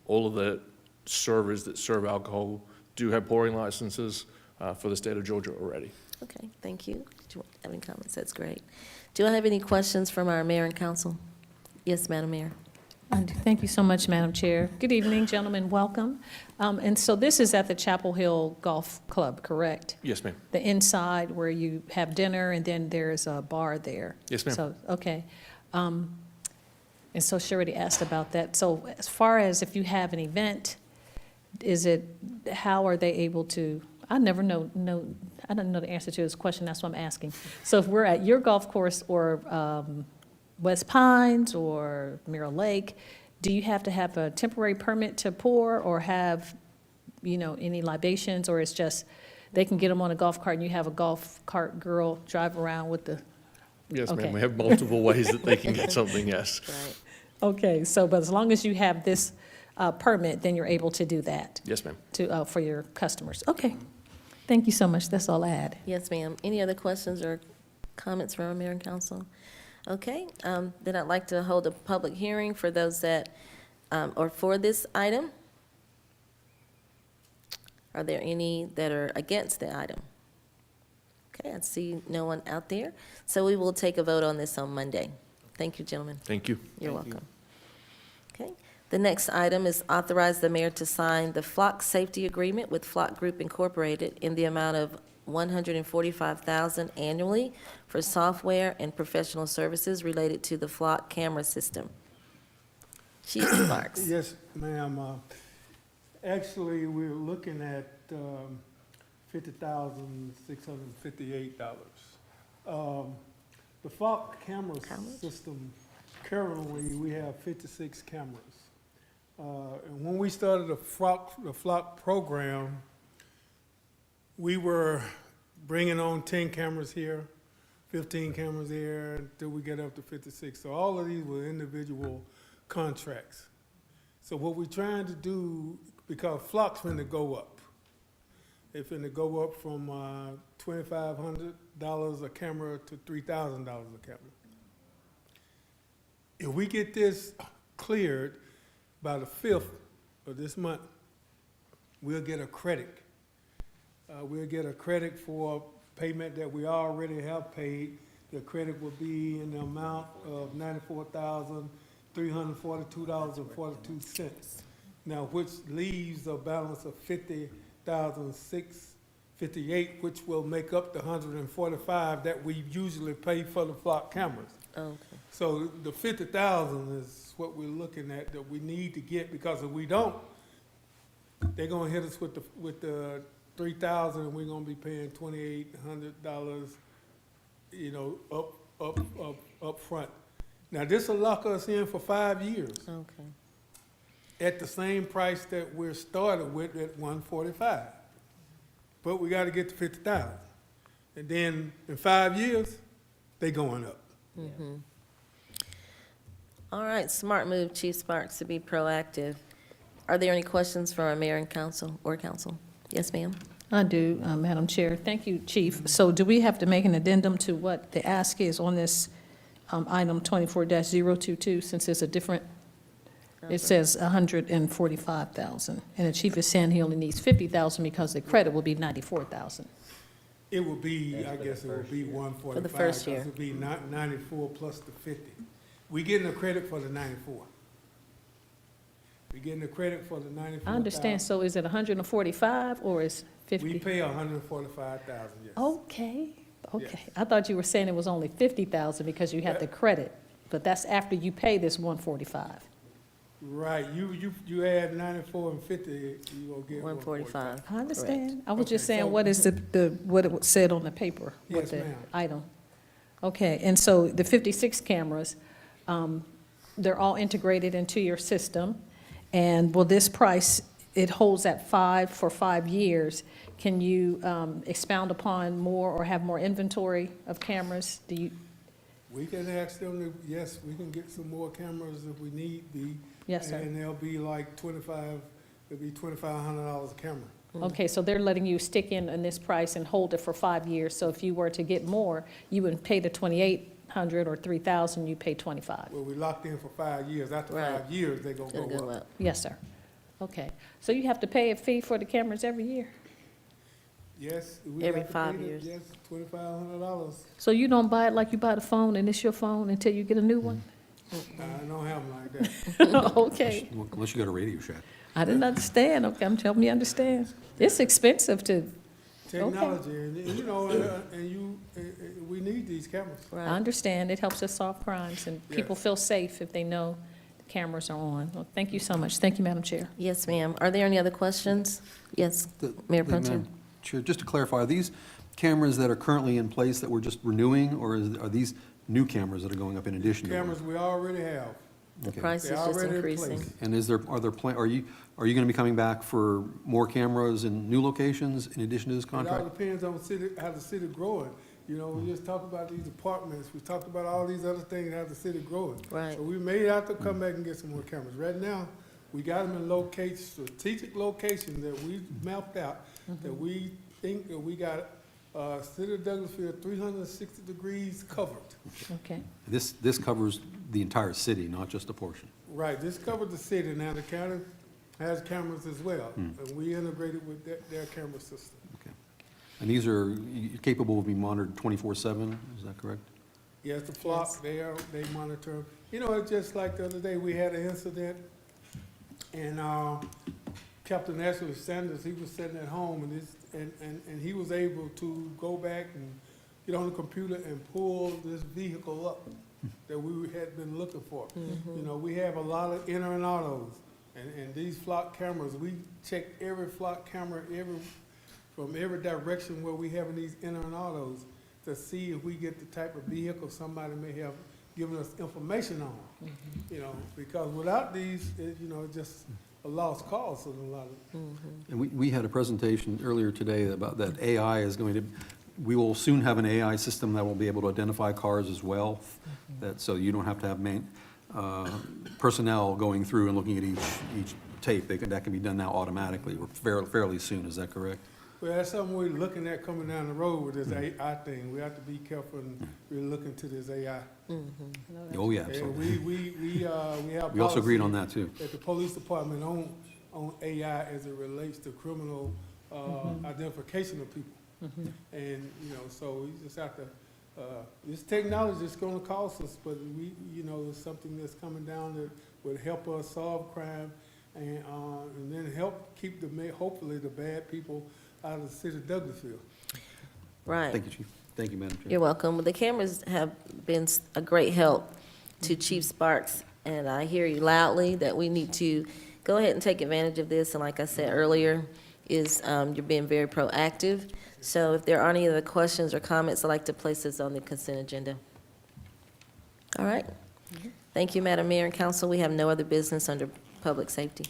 All of the servers that serve alcohol do have pouring licenses for the state of Georgia already. Okay, thank you. Do you have any comments? That's great. Do I have any questions from our mayor and council? Yes, Madam Mayor. Thank you so much, Madam Chair. Good evening, gentlemen. Welcome. And so this is at the Chapel Hill Golf Club, correct? Yes, ma'am. The inside where you have dinner and then there's a bar there. Yes, ma'am. So, okay. And And so she already asked about that. So as far as if you have an event, how are they able to, I never know, I don't know the answer to this question, that's what I'm asking. So if we're at your golf course or West Pines or Mirror Lake, do you have to have a temporary permit to pour or have, any libations? Or it's just, they can get them on a golf cart and you have a golf cart girl drive around with the, Yes, Okay. ma'am, we have multiple ways that they can get something, yes. okay, so, but as long as you have this permit, then you're able to do that Yes, ma'am. for your customers. Okay, thank you so much, that's all I had. Yes, ma'am. Any other questions or comments from our mayor and council? Okay, then I'd like to hold a public hearing for those that, or for this item. Are there any that are against the item? Okay, I see no one out there. So we will take a vote on this on Monday. Thank you, gentlemen. Thank you. You're welcome. Okay, the next item is authorize the mayor to sign the Flock Safety Agreement with Flock Group Incorporated in the amount of $145,000 annually for software and professional services related to the Flock camera system. Chief Sparks. Yes, ma'am. Actually, we're looking at $50,658. The Flock camera system, currently, we have 56 cameras. And when we started the Flock program, we were bringing on 10 cameras here, 15 cameras here, until we get up to 56. So all of these were individual contracts. So what we're trying to do, because Flock's finna go up. They're finna go up from $2,500 a camera to $3,000 a camera. If we get this cleared by the 5th of this month, we'll get a credit. We'll get a credit for payment that we already have paid. The credit will be in the amount of $94,342.42. Now, which leaves a balance of $50,658, which will make up the $145 that we usually pay for the Flock cameras. Okay. So the $50,000 is what we're looking at that we need to get, because if we don't, they're gonna hit us with the $3,000, and we're gonna be paying $2,800, up front. Now, this will lock us in for 5 years Okay. at the same price that we're started with at $145. But we gotta get to $50,000. And then in 5 years, they going up. Mm-hmm. All right, smart move, Chief Sparks, to be proactive. Are there any questions for our mayor and council, or council? Yes, ma'am? I do, Madam Chair. Thank you, Chief. So do we have to make an addendum to what the ask is on this item 24-022, since it's a different, it says 145,000, and the chief is saying he only needs 50,000 because the credit will be 94,000. It will be, I guess it will be 145. For the first year. Because it'll be 94 plus the 50. We getting a credit for the 94. We getting a credit for the 94. I understand, so is it 145 or is 50? We pay 145,000, yes. Okay, okay. Yes. I thought you were saying it was only 50,000 because you had the credit, but that's after you pay this 145. Right, you add 94 and 50, you gonna get 145. I understand. I was Okay, just saying, so- what is what it said on the paper? what Yes, the ma'am. Item. Okay, and so the 56 cameras, they're all integrated into your system, and will this price, it holds at 5 for 5 years. Can you expound upon more or have more inventory of cameras? Do you, We can ask them to, yes, we can get some more cameras if we need be. Yes, sir. And they'll be like it'll be $2,500 a camera. okay, so they're letting you stick in this price and hold it for 5 years, so if you were to get more, you wouldn't pay the 2,800 or 3,000, you pay 25. Well, we locked in for 5 years. After Right. 5 years, they gonna Gonna go go up. up. Yes, sir. Okay, so you have to pay a fee for the cameras every year? Yes. we Every have to 5 pay them, years. Yes, $2,500. So you don't buy it like you buy the phone and it's your phone until you get a new one? I don't have them like that. Okay, Unless you got a Radio Shack. I didn't understand, okay, I'm helping you understand. It's expensive to technology, and, you know, and we need these cameras. I understand, it helps us solve crimes, and people Yes. feel safe if they know the cameras are on. Well, thank you so much. Thank you, Madam Chair. Yes, ma'am. Are there any other questions? Yes, Mayor Pro Tem. Madam Chair, just to clarify, are these cameras that are currently in place that we're just renewing, or are these new cameras that are going up in addition to? Cameras we already have. The Okay. price is They're just already in increasing. place. And are you going to be coming back for more cameras in new locations in addition to this It all contract? depends on how the city growing. You know, we just talked about these apartments, we talked about all these other things, how the city growing. Right. So we may have to come back and get some more cameras. Right now, we got them in strategic locations that we mapped out, that we think that we got, city of Douglasville 360 degrees covered. Okay. This covers the entire city, not just a portion. Right, this covered the city, now the county has cameras as well, and we integrated with their camera system. Okay. And these are capable of being monitored 24/7, is that correct? Yes, the flock, they monitor 'em. You know, it's just like the other day, we had an incident, and, Captain Ashley Sanders, he was sitting at home, and he was able to go back and get on the computer and pull this vehicle up that we had been looking for. You know, we have a lot of enter and autos, and these flock cameras, we check every flock camera, from every direction where we having these enter and autos, to see if we get the type of vehicle somebody may have given us information on. You know, because without these, you know, it's just a lost cause in a lot of. And we had a presentation earlier today about that AI is going to, we will soon have an AI system that will be able to identify cars as well, that, so you don't have to have personnel going through and looking at each tape. That can be done now automatically, or fairly soon, is that correct? Well, that's something we're looking at coming down the road with this AI thing. We have to be careful and really look into this AI. Oh, yeah, And absolutely. we have. We also agreed on policy that, too. At the police department on AI as it relates to criminal, identification of people. And, you know, so we just have to, this technology is gonna cost us, but you know, it's something that's coming down that would help us solve crime and then help keep hopefully the bad people out of the city of Douglasville. Right. Thank you, Chief. Thank you, Madam Chair. You're welcome. The cameras have been a great help to Chief Sparks, and I hear you loudly that we need to go ahead and take advantage of this. And like I said earlier, you're being very proactive. So if there are any other questions or comments, I'd like to place this on the consent agenda. All right. Thank you, Madam Mayor and Council. We have no other business under public safety.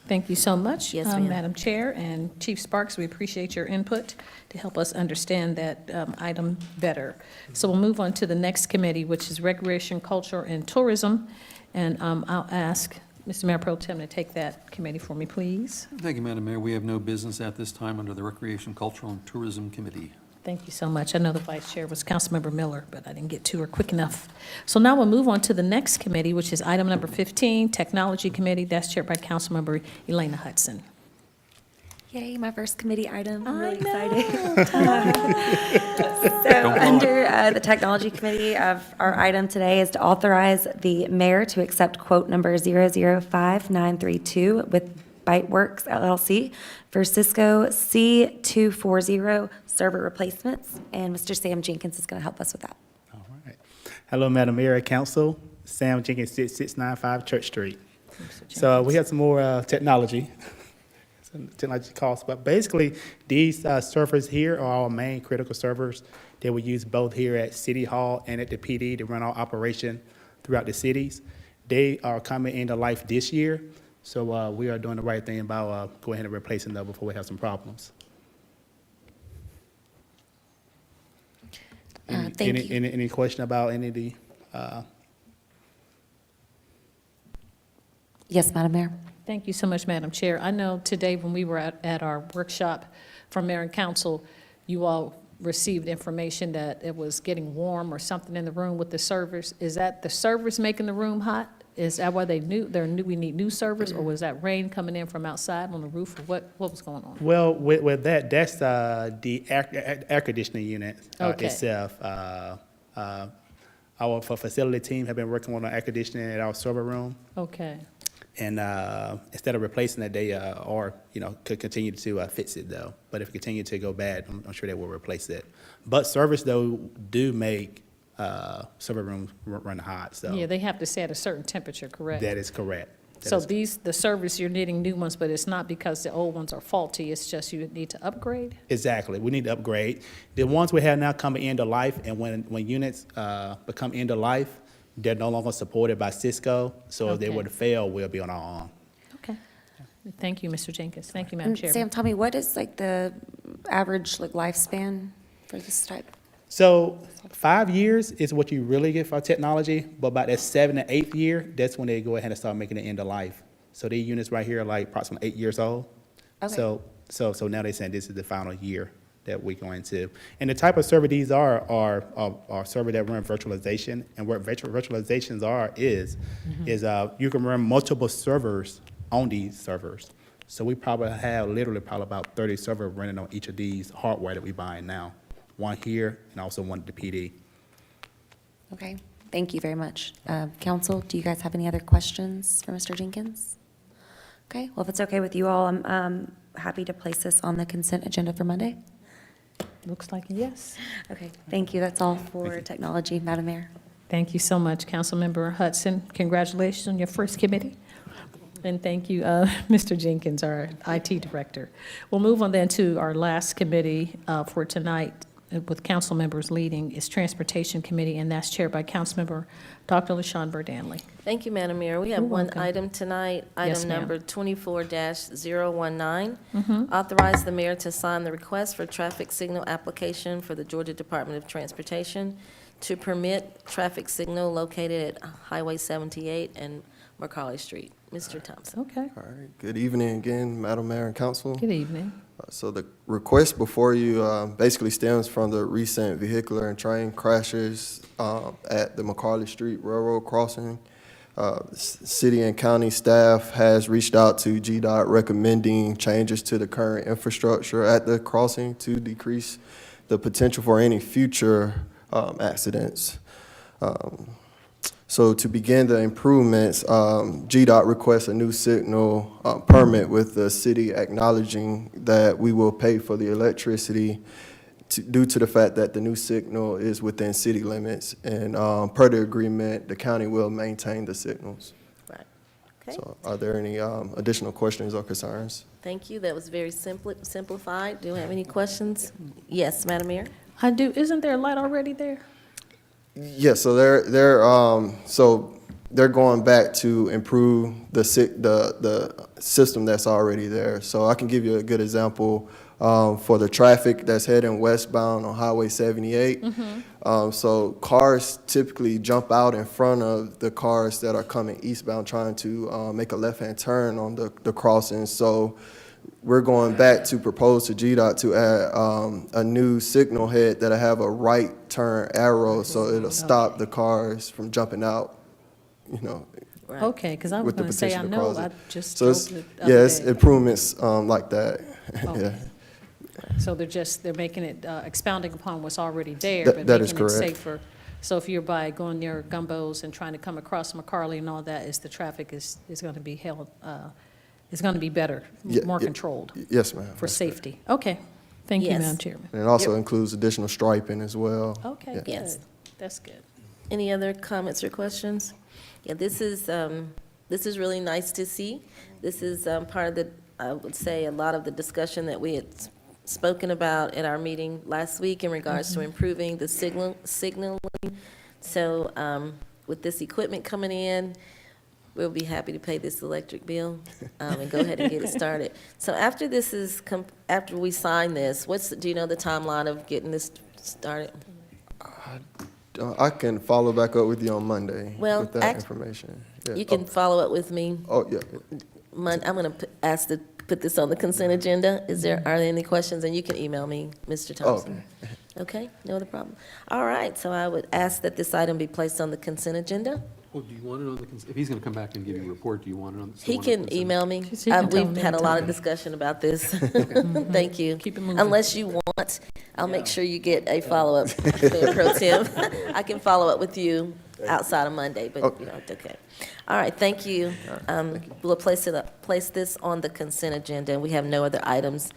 Thank you so much, Yes, ma'am. Madam Chair and Chief Sparks. We appreciate your input to help us understand that item better. So we'll move on to the next committee, which is Recreation, Culture, and Tourism. And I'll ask Mr. Mayor Pro Tem to take that committee for me, please. Thank you, Madam Mayor. We have no business at this time under the Recreation, Cultural, and Tourism Committee. Thank you so much. I know the Vice Chair was Councilmember Miller, but I didn't get to her quick enough. So now we'll move on to the next committee, which is item number 15, Technology Committee. That's chaired by Councilmember Elena Hudson. Yay, my first committee item. I'm really I excited. So under the Technology Committee, our item today is to authorize the mayor to accept quote number 005932 with ByteWorks LLC for Cisco C240 server replacements. And Mr. Sam Jenkins is going to help us with that. All right. Hello, Madam Mayor and Council. Sam Jenkins, 6695 Church Street. So we have some more technology costs, but basically these servers here are our main critical servers that we use both here at City Hall and at the PD to run our operation throughout the cities. They are coming into life this year, so we are doing the right thing about going ahead and replacing them before we have some problems. Thank you. Any question about any of the? Yes, Madam Mayor. Thank you so much, Madam Chair. I know today when we were at our workshop from Mayor and Council, you all received information that it was getting warm or something in the room with the servers. Is that the servers making the room hot? Is that why we need new servers, or was that rain coming in from outside on the roof, or what was going on? Well, with that, that's the air conditioning unit Okay. itself. Our facility team have been working on the air conditioning at our server room. Okay. And instead of replacing that, they could continue to fix it though. But if it continue to go bad, I'm sure they will replace it. But servers though do make server rooms run hot. So Yeah, they have to stay at a certain temperature, correct? that is correct. That So is- the servers, you're needing new ones, but it's not because the old ones are faulty, it's just you need to upgrade? Exactly. We need to upgrade. The ones we have now come end of life, and when units become end of life, they're no longer supported by Cisco. So if they Okay. were to fail, we'll be on our own. Okay. Thank you, Mr. Jenkins. Thank you, Madam Chairman. Sam, tell me, what is like the average like lifespan for this type? So 5 years is what you really get for technology, but about that 7th and 8th year, that's when they go ahead and start making it end of life. So these units right here are like approximately 8 years old. Okay. So now they're saying this is the final year that we're going to. And the type of server these are server that run virtualization. And what virtualizations is you can run multiple servers on these servers. So we probably have literally probably about 30 servers running on each of these hardware that we're buying now. One here and also one at the PD. Okay, thank you very much. Council, do you guys have any other questions for Mr. Jenkins? Okay, well, if it's okay with you all, I'm happy to place this on the consent agenda for Monday. Looks like a yes. Okay, thank you. That's all for technology, Madam Mayor. Thank you so much, Councilmember Hudson. Congratulations on your first committee. And thank you, Mr. Jenkins, our IT director. We'll move on then to our last committee for tonight with council members leading is Transportation Committee, and that's chaired by Councilmember Dr. LaShawn Burdanley. Thank you, Madam Mayor. We have You're one welcome. item tonight, Yes, item ma'am. number 24-019. Authorize the mayor to sign the request for traffic signal application for the Georgia Department of Transportation to permit traffic signal located at Highway 78 and Macaulay Street. Mr. Thompson. Okay. All right, good evening again, Madam Mayor and Council. Good evening. So the request before you basically stems from the recent vehicular and train crashes at the Macaulay Street Railroad crossing. City and county staff has reached out to GDOT recommending changes to the current infrastructure at the crossing to decrease the potential for any future accidents. So to begin the improvements, GDOT requests a new signal permit with the city acknowledging that we will pay for the electricity due to the fact that the new signal is within city limits. And per the agreement, the county will maintain the signals. Right. Okay. So are there any additional questions or concerns? Thank you. That was very simplified. Do you have any questions? Yes, Madam Mayor? I do. Isn't there a light already there? Yes, so they're going back to improve the system that's already there. So I can give you a good example for the traffic that's heading westbound on Highway 78. So cars typically jump out in front of the cars that are coming eastbound trying to make a left-hand turn on the crossing. So we're going back to propose to GDOT to add a new signal head that'll have a right turn arrow, so it'll stop the cars from jumping out, Right. Okay, because I was with the going to say, I potential to know, cause I it. just So drove it's, the yeah, other it's day. improvements like that. Okay. Yeah. So they're making it, expounding upon what's already there, That- but that is making it correct. safer. So if you're going near Gumbos and trying to come across McCarley and all that, the traffic is going to be held, is going to be better, Yeah, more yeah. controlled Yes, ma'am. for That's correct. safety. Okay. Thank you, Yes. Madam Chairman. And it also includes additional striping as well. Okay, Yeah. good. Yes. That's good. Any other comments or questions? Yeah, this is really nice to see. This is part of the, I would say, a lot of the discussion that we had spoken about at our meeting last week in regards to improving the signaling. So with this equipment coming in, we'll be happy to pay this electric bill and go ahead and get it started. So after this is, after we sign this, do you know the timeline of getting this started? I can follow back up with you on Monday Well, with that information. Yeah. You can follow up with me. Oh, yeah. I'm going to ask to put this on the consent agenda. Are there any questions? And you can email me, Mr. Thompson. Okay, no other problem. All right, so I would ask that this item be placed on the consent agenda. Well, do you want it on the, if he's going to come back and give you a report, do you want it on? He can email me. He can tell We've me had a anytime. lot of discussion about this. Thank you. Keep it moving. Unless you want, I'll make sure you get a follow-up, Mayor Pro Tem. I can follow up with you outside of Monday, but you know, it's okay. All right, thank you. We'll place this on the consent agenda, and we have no other items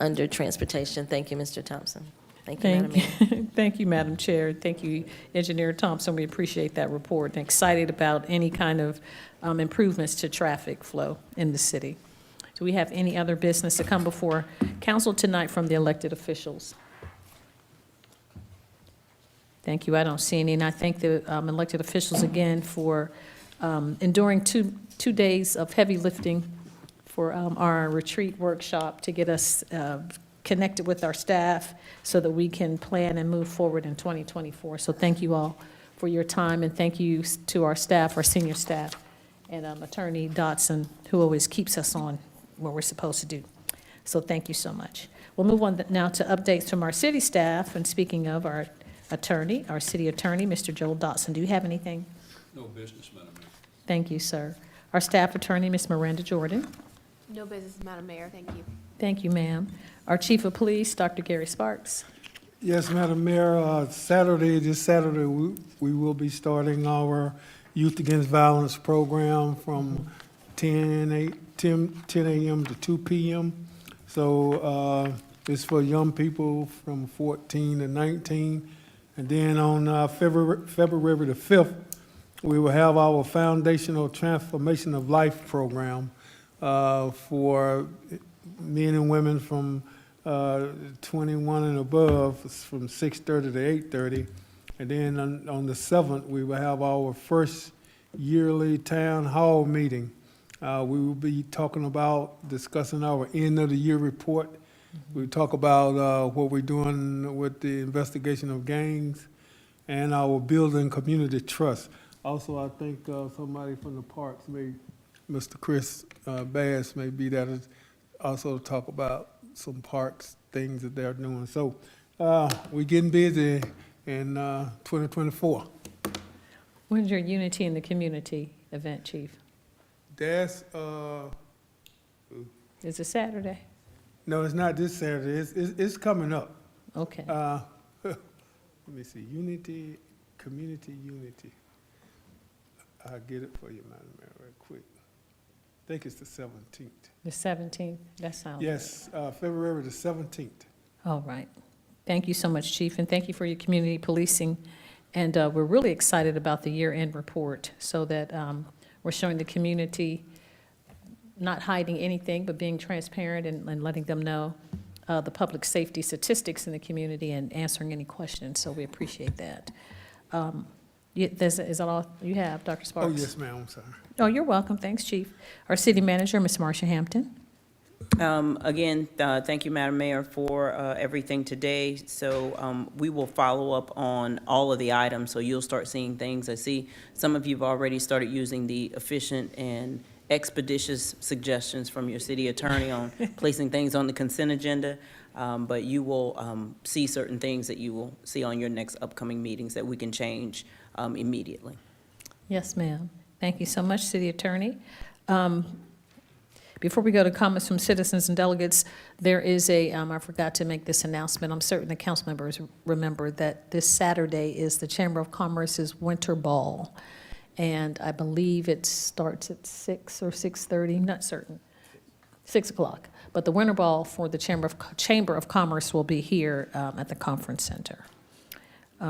under transportation. Thank you, Mr. Thompson. Thank you, Madam Mayor. Thank you, Madam Chair. Thank you, Engineer Thompson. We appreciate that report and excited about any kind of improvements to traffic flow in the city. Do we have any other business to come before council tonight from the elected officials? Thank you. I don't see any, and I thank the elected officials again for enduring two days of heavy lifting for our retreat workshop to get us connected with our staff so that we can plan and move forward in 2024. So thank you all for your time, and thank you to our staff, our senior staff, and Attorney Dotson, who always keeps us on what we're supposed to do. So thank you so much. We'll move on now to updates from our city staff, and speaking of our attorney, our city attorney, Mr. Joel Dotson, do you have anything? No business, Madam Mayor. Thank you, sir. Our staff attorney, Ms. Miranda Jordan. No business, Madam Mayor, thank you. Thank you, ma'am. Our chief of police, Dr. Gary Sparks. Yes, Madam Mayor, this Saturday, we will be starting our Youth Against Violence program from 10 a.m. to 2 p.m. So it's for young people from 14 to 19. And then on February the 5th, we will have our Foundational Transformation of Life program for men and women from 21 and above, from 6:30 to 8:30. And then on the 7th, we will have our first yearly town hall meeting. We will be discussing our end of the year report. We talk about what we're doing with the investigation of gangs and our building community trust. Also, I think somebody from the parks, Mr. Chris Bass, may be there to also talk about some parks, things that they're doing. So we're getting busy in 2024. When's your Unity in the Community event, Chief? That's, Is it Saturday? no, it's not this Saturday. It's coming up. Okay. Let me see, Community Unity. I'll get it for you, Madam Mayor, real quick. I think it's the 17th. The 17th? That sounds good. Yes, February the 17th. All right. Thank you so much, Chief, and thank you for your community policing. And we're really excited about the year-end report so that we're showing the community, not hiding anything, but being transparent and letting them know the public safety statistics in the community and answering any questions. So we appreciate that. Is that all you have, Dr. Sparks? Oh, yes, ma'am, I'm sorry. Oh, you're welcome. Thanks, Chief. Our city manager, Ms. Marcia Hampton. Again, thank you, Madam Mayor, for everything today. So we will follow up on all of the items, so you'll start seeing things. I see some of you have already started using the efficient and expeditious suggestions from your city attorney on placing things on the consent agenda, but you will see certain things that you will see on your next upcoming meetings that we can change immediately. Yes, ma'am. Thank you so much, City Attorney. Before we go to comments from citizens and delegates, there is I forgot to make this announcement. I'm certain the council members remember that this Saturday is the Chamber of Commerce's Winter Ball. And I believe it starts at 6 or 6:30, not certain, 6 o'clock. But the Winter Ball for the Chamber of Commerce will be here at the Conference Center.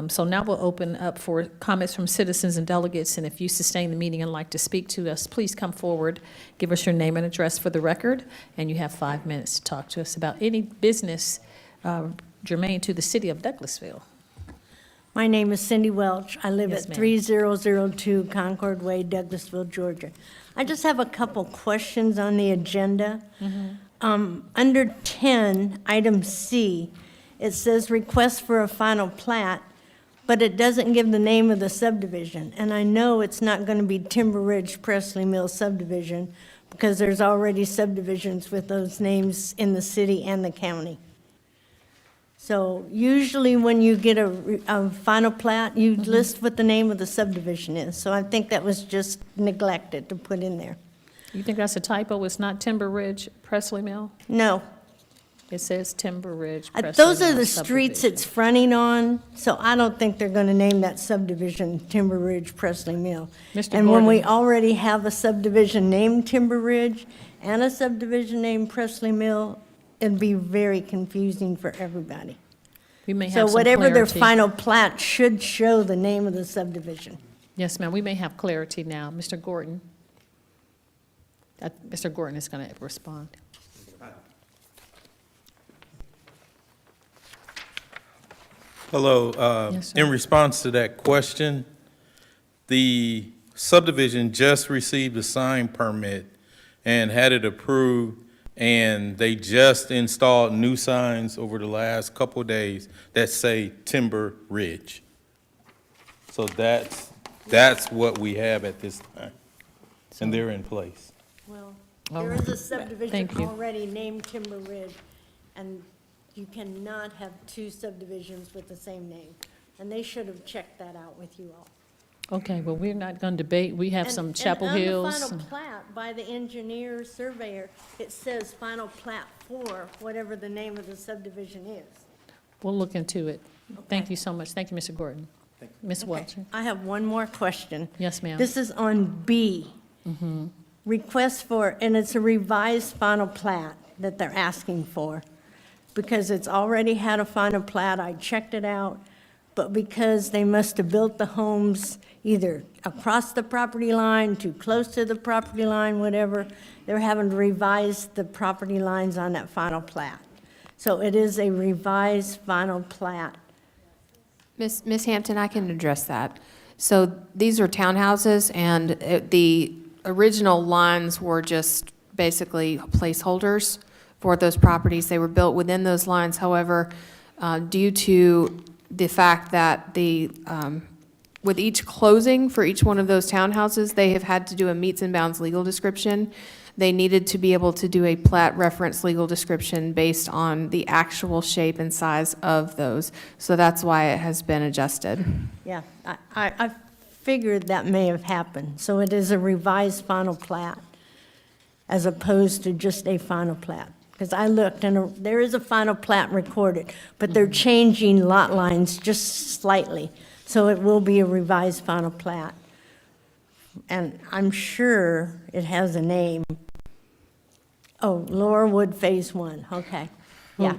So now we'll open up for comments from citizens and delegates, and if you sustain the meeting and like to speak to us, please come forward, give us your name and address for the record, and you have 5 minutes to talk to us about any business germane to the city of Douglasville. My name is Cindy Welch. I live Yes, at ma'am. 3002 Concord Way, Douglasville, Georgia. I just have a couple questions on the agenda. Under 10, item C, it says request for a final plat, but it doesn't give the name of the subdivision. And I know it's not going to be Timber Ridge Presley Mill subdivision because there's already subdivisions with those names in the city and the county. So usually when you get a final plat, you list what the name of the subdivision is. So I think that was just neglected to put in there. You think that's a typo? It's not Timber Ridge Presley Mill? No. It says Timber Ridge Presley Those are Mill the streets it's fronting on, so I don't think they're gonna name that subdivision Timber Ridge Presley Mill. Mr. And when we Gordon. already have a subdivision named Timber Ridge and a subdivision named Presley Mill, it'd be very confusing for everybody. We may So have some whatever their clarity. final plat should show the name of the subdivision. Yes, ma'am, we may have clarity now. Mr. Gordon? Mr. Gordon is going to respond. Hello. Yes, sir. In response to that question, the subdivision just received a sign permit and had it approved, and they just installed new signs over the last couple of days that say Timber Ridge. So that's what we have at this time, and they're in place. Well, All there right. is a subdivision Thank you. already named Timber Ridge, and you cannot have two subdivisions with the same name. And they should have checked that out with you all. Okay, well, we're not going to debate. We have some Chapel And Hills. on the final plat by the engineer surveyor, it says final plat for whatever the name of the subdivision is. We'll look into it. Thank you so much. Thank you, Mr. Gordon. Ms. Okay, Welcher? I have one more question. Yes, ma'am. This is on B. Request for, and it's a revised final plat that they're asking for, because it's already had a final plat, I checked it out, but because they must have built the homes either across the property line, too close to the property line, whatever, they're having to revise the property lines on that final plat. So it is a revised final plat. Miss Hampton, I can address that. So these are townhouses, and the original lines were just basically placeholders for those properties. They were built within those lines. However, due to the fact that with each closing for each one of those townhouses, they have had to do a meets and bounds legal description. They needed to be able to do a plat reference legal description based on the actual shape and size of those. So that's why it has been adjusted. Yeah, I figured that may have happened. So it is a revised final plat as opposed to just a final plat. Because I looked, and there is a final plat recorded, but they're changing lot lines just slightly. So it will be a revised final plat. And I'm sure it has a name. Oh, Laurelwood Phase 1, okay, yeah.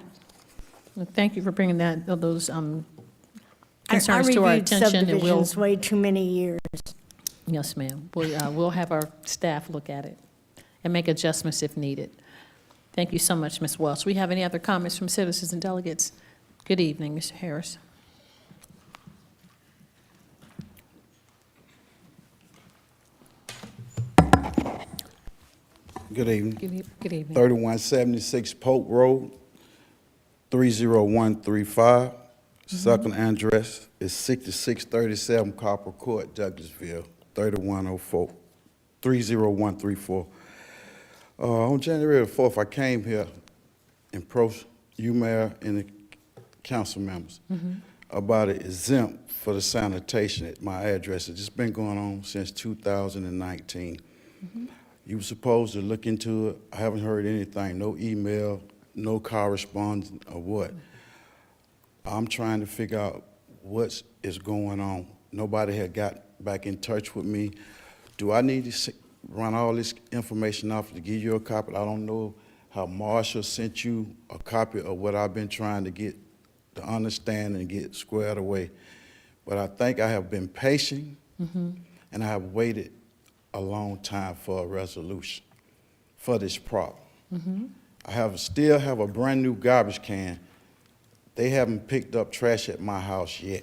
Well, thank you for bringing those I concerns to our reviewed attention. And we'll, subdivisions way too many years. yes, ma'am. We'll have our staff look at it and make adjustments if needed. Thank you so much, Ms. Welch. We have any other comments from citizens and delegates? Good evening, Mr. Harris. Good evening. Good evening. 3176 Polk Road, 30135. Second address is 6637 Copper Court, Douglasville, 30134. On January the 4th, I came here and approached you, Mayor, and the council members about an exempt for the sanitation at my address. It's just been going on since 2019. You were supposed to look into it. I haven't heard anything, no email, no correspondence or what. I'm trying to figure out what is going on. Nobody had got back in touch with me. Do I need to run all this information off to give you a copy? I don't know how Marshall sent you a copy of what I've been trying to get to understand and get squared away. But I think I have been patient, and I have waited a long time for a resolution for this problem. I still have a brand new garbage can. They haven't picked up trash at my house yet.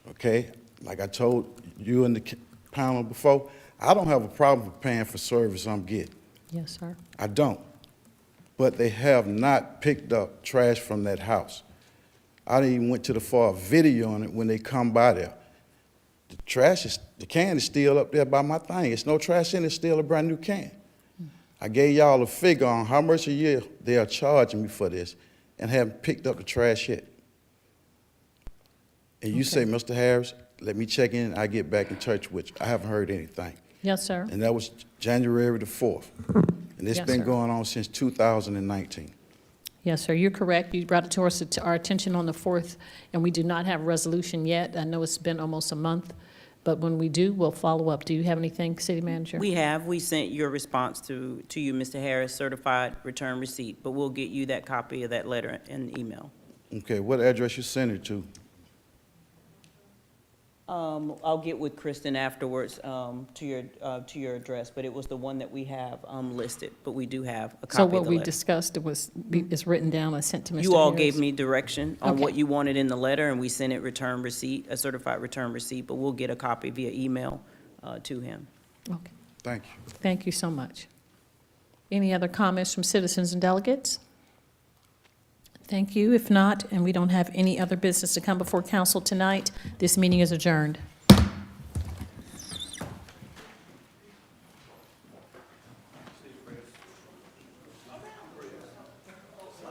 Okay? Like I told you in the panel before, I don't have a problem with paying for service I'm getting. Yes, sir. I don't. But they have not picked up trash from that house. I didn't even went to the far video on it when they come by there. The can is still up there by my thing. It's no trash in it, it's still a brand new can. I gave y'all a figure on how much a year they are charging me for this, and haven't picked up the trash yet. And you say, Mr. Harris, let me check in, I get back in touch with you. I haven't heard anything. Yes, sir. And that was January the 4th. And it's Yes, been sir. going on since 2019. Yes, sir, you're correct. You brought it to our attention on the 4th, and we do not have a resolution yet. I know it's been almost a month, but when we do, we'll follow up. Do you have anything, City Manager? We sent your response to you, Mr. Harris, certified return receipt, but we'll get you that copy of that letter in email. Okay, what address you send it to? I'll get with Kristen afterwards, to your address, but it was the one that we have, listed, but we do have a So copy of what the we letter. discussed is written down and sent to Mr. Harris? You all gave me direction on Okay. what you wanted in the letter, and we sent it return receipt, a certified return receipt, but we'll get a copy via email, to him. Okay, Thank you. thank you so much. Any other comments from citizens and delegates? Thank you. If not, and we don't have any other business to come before council tonight, this meeting is adjourned.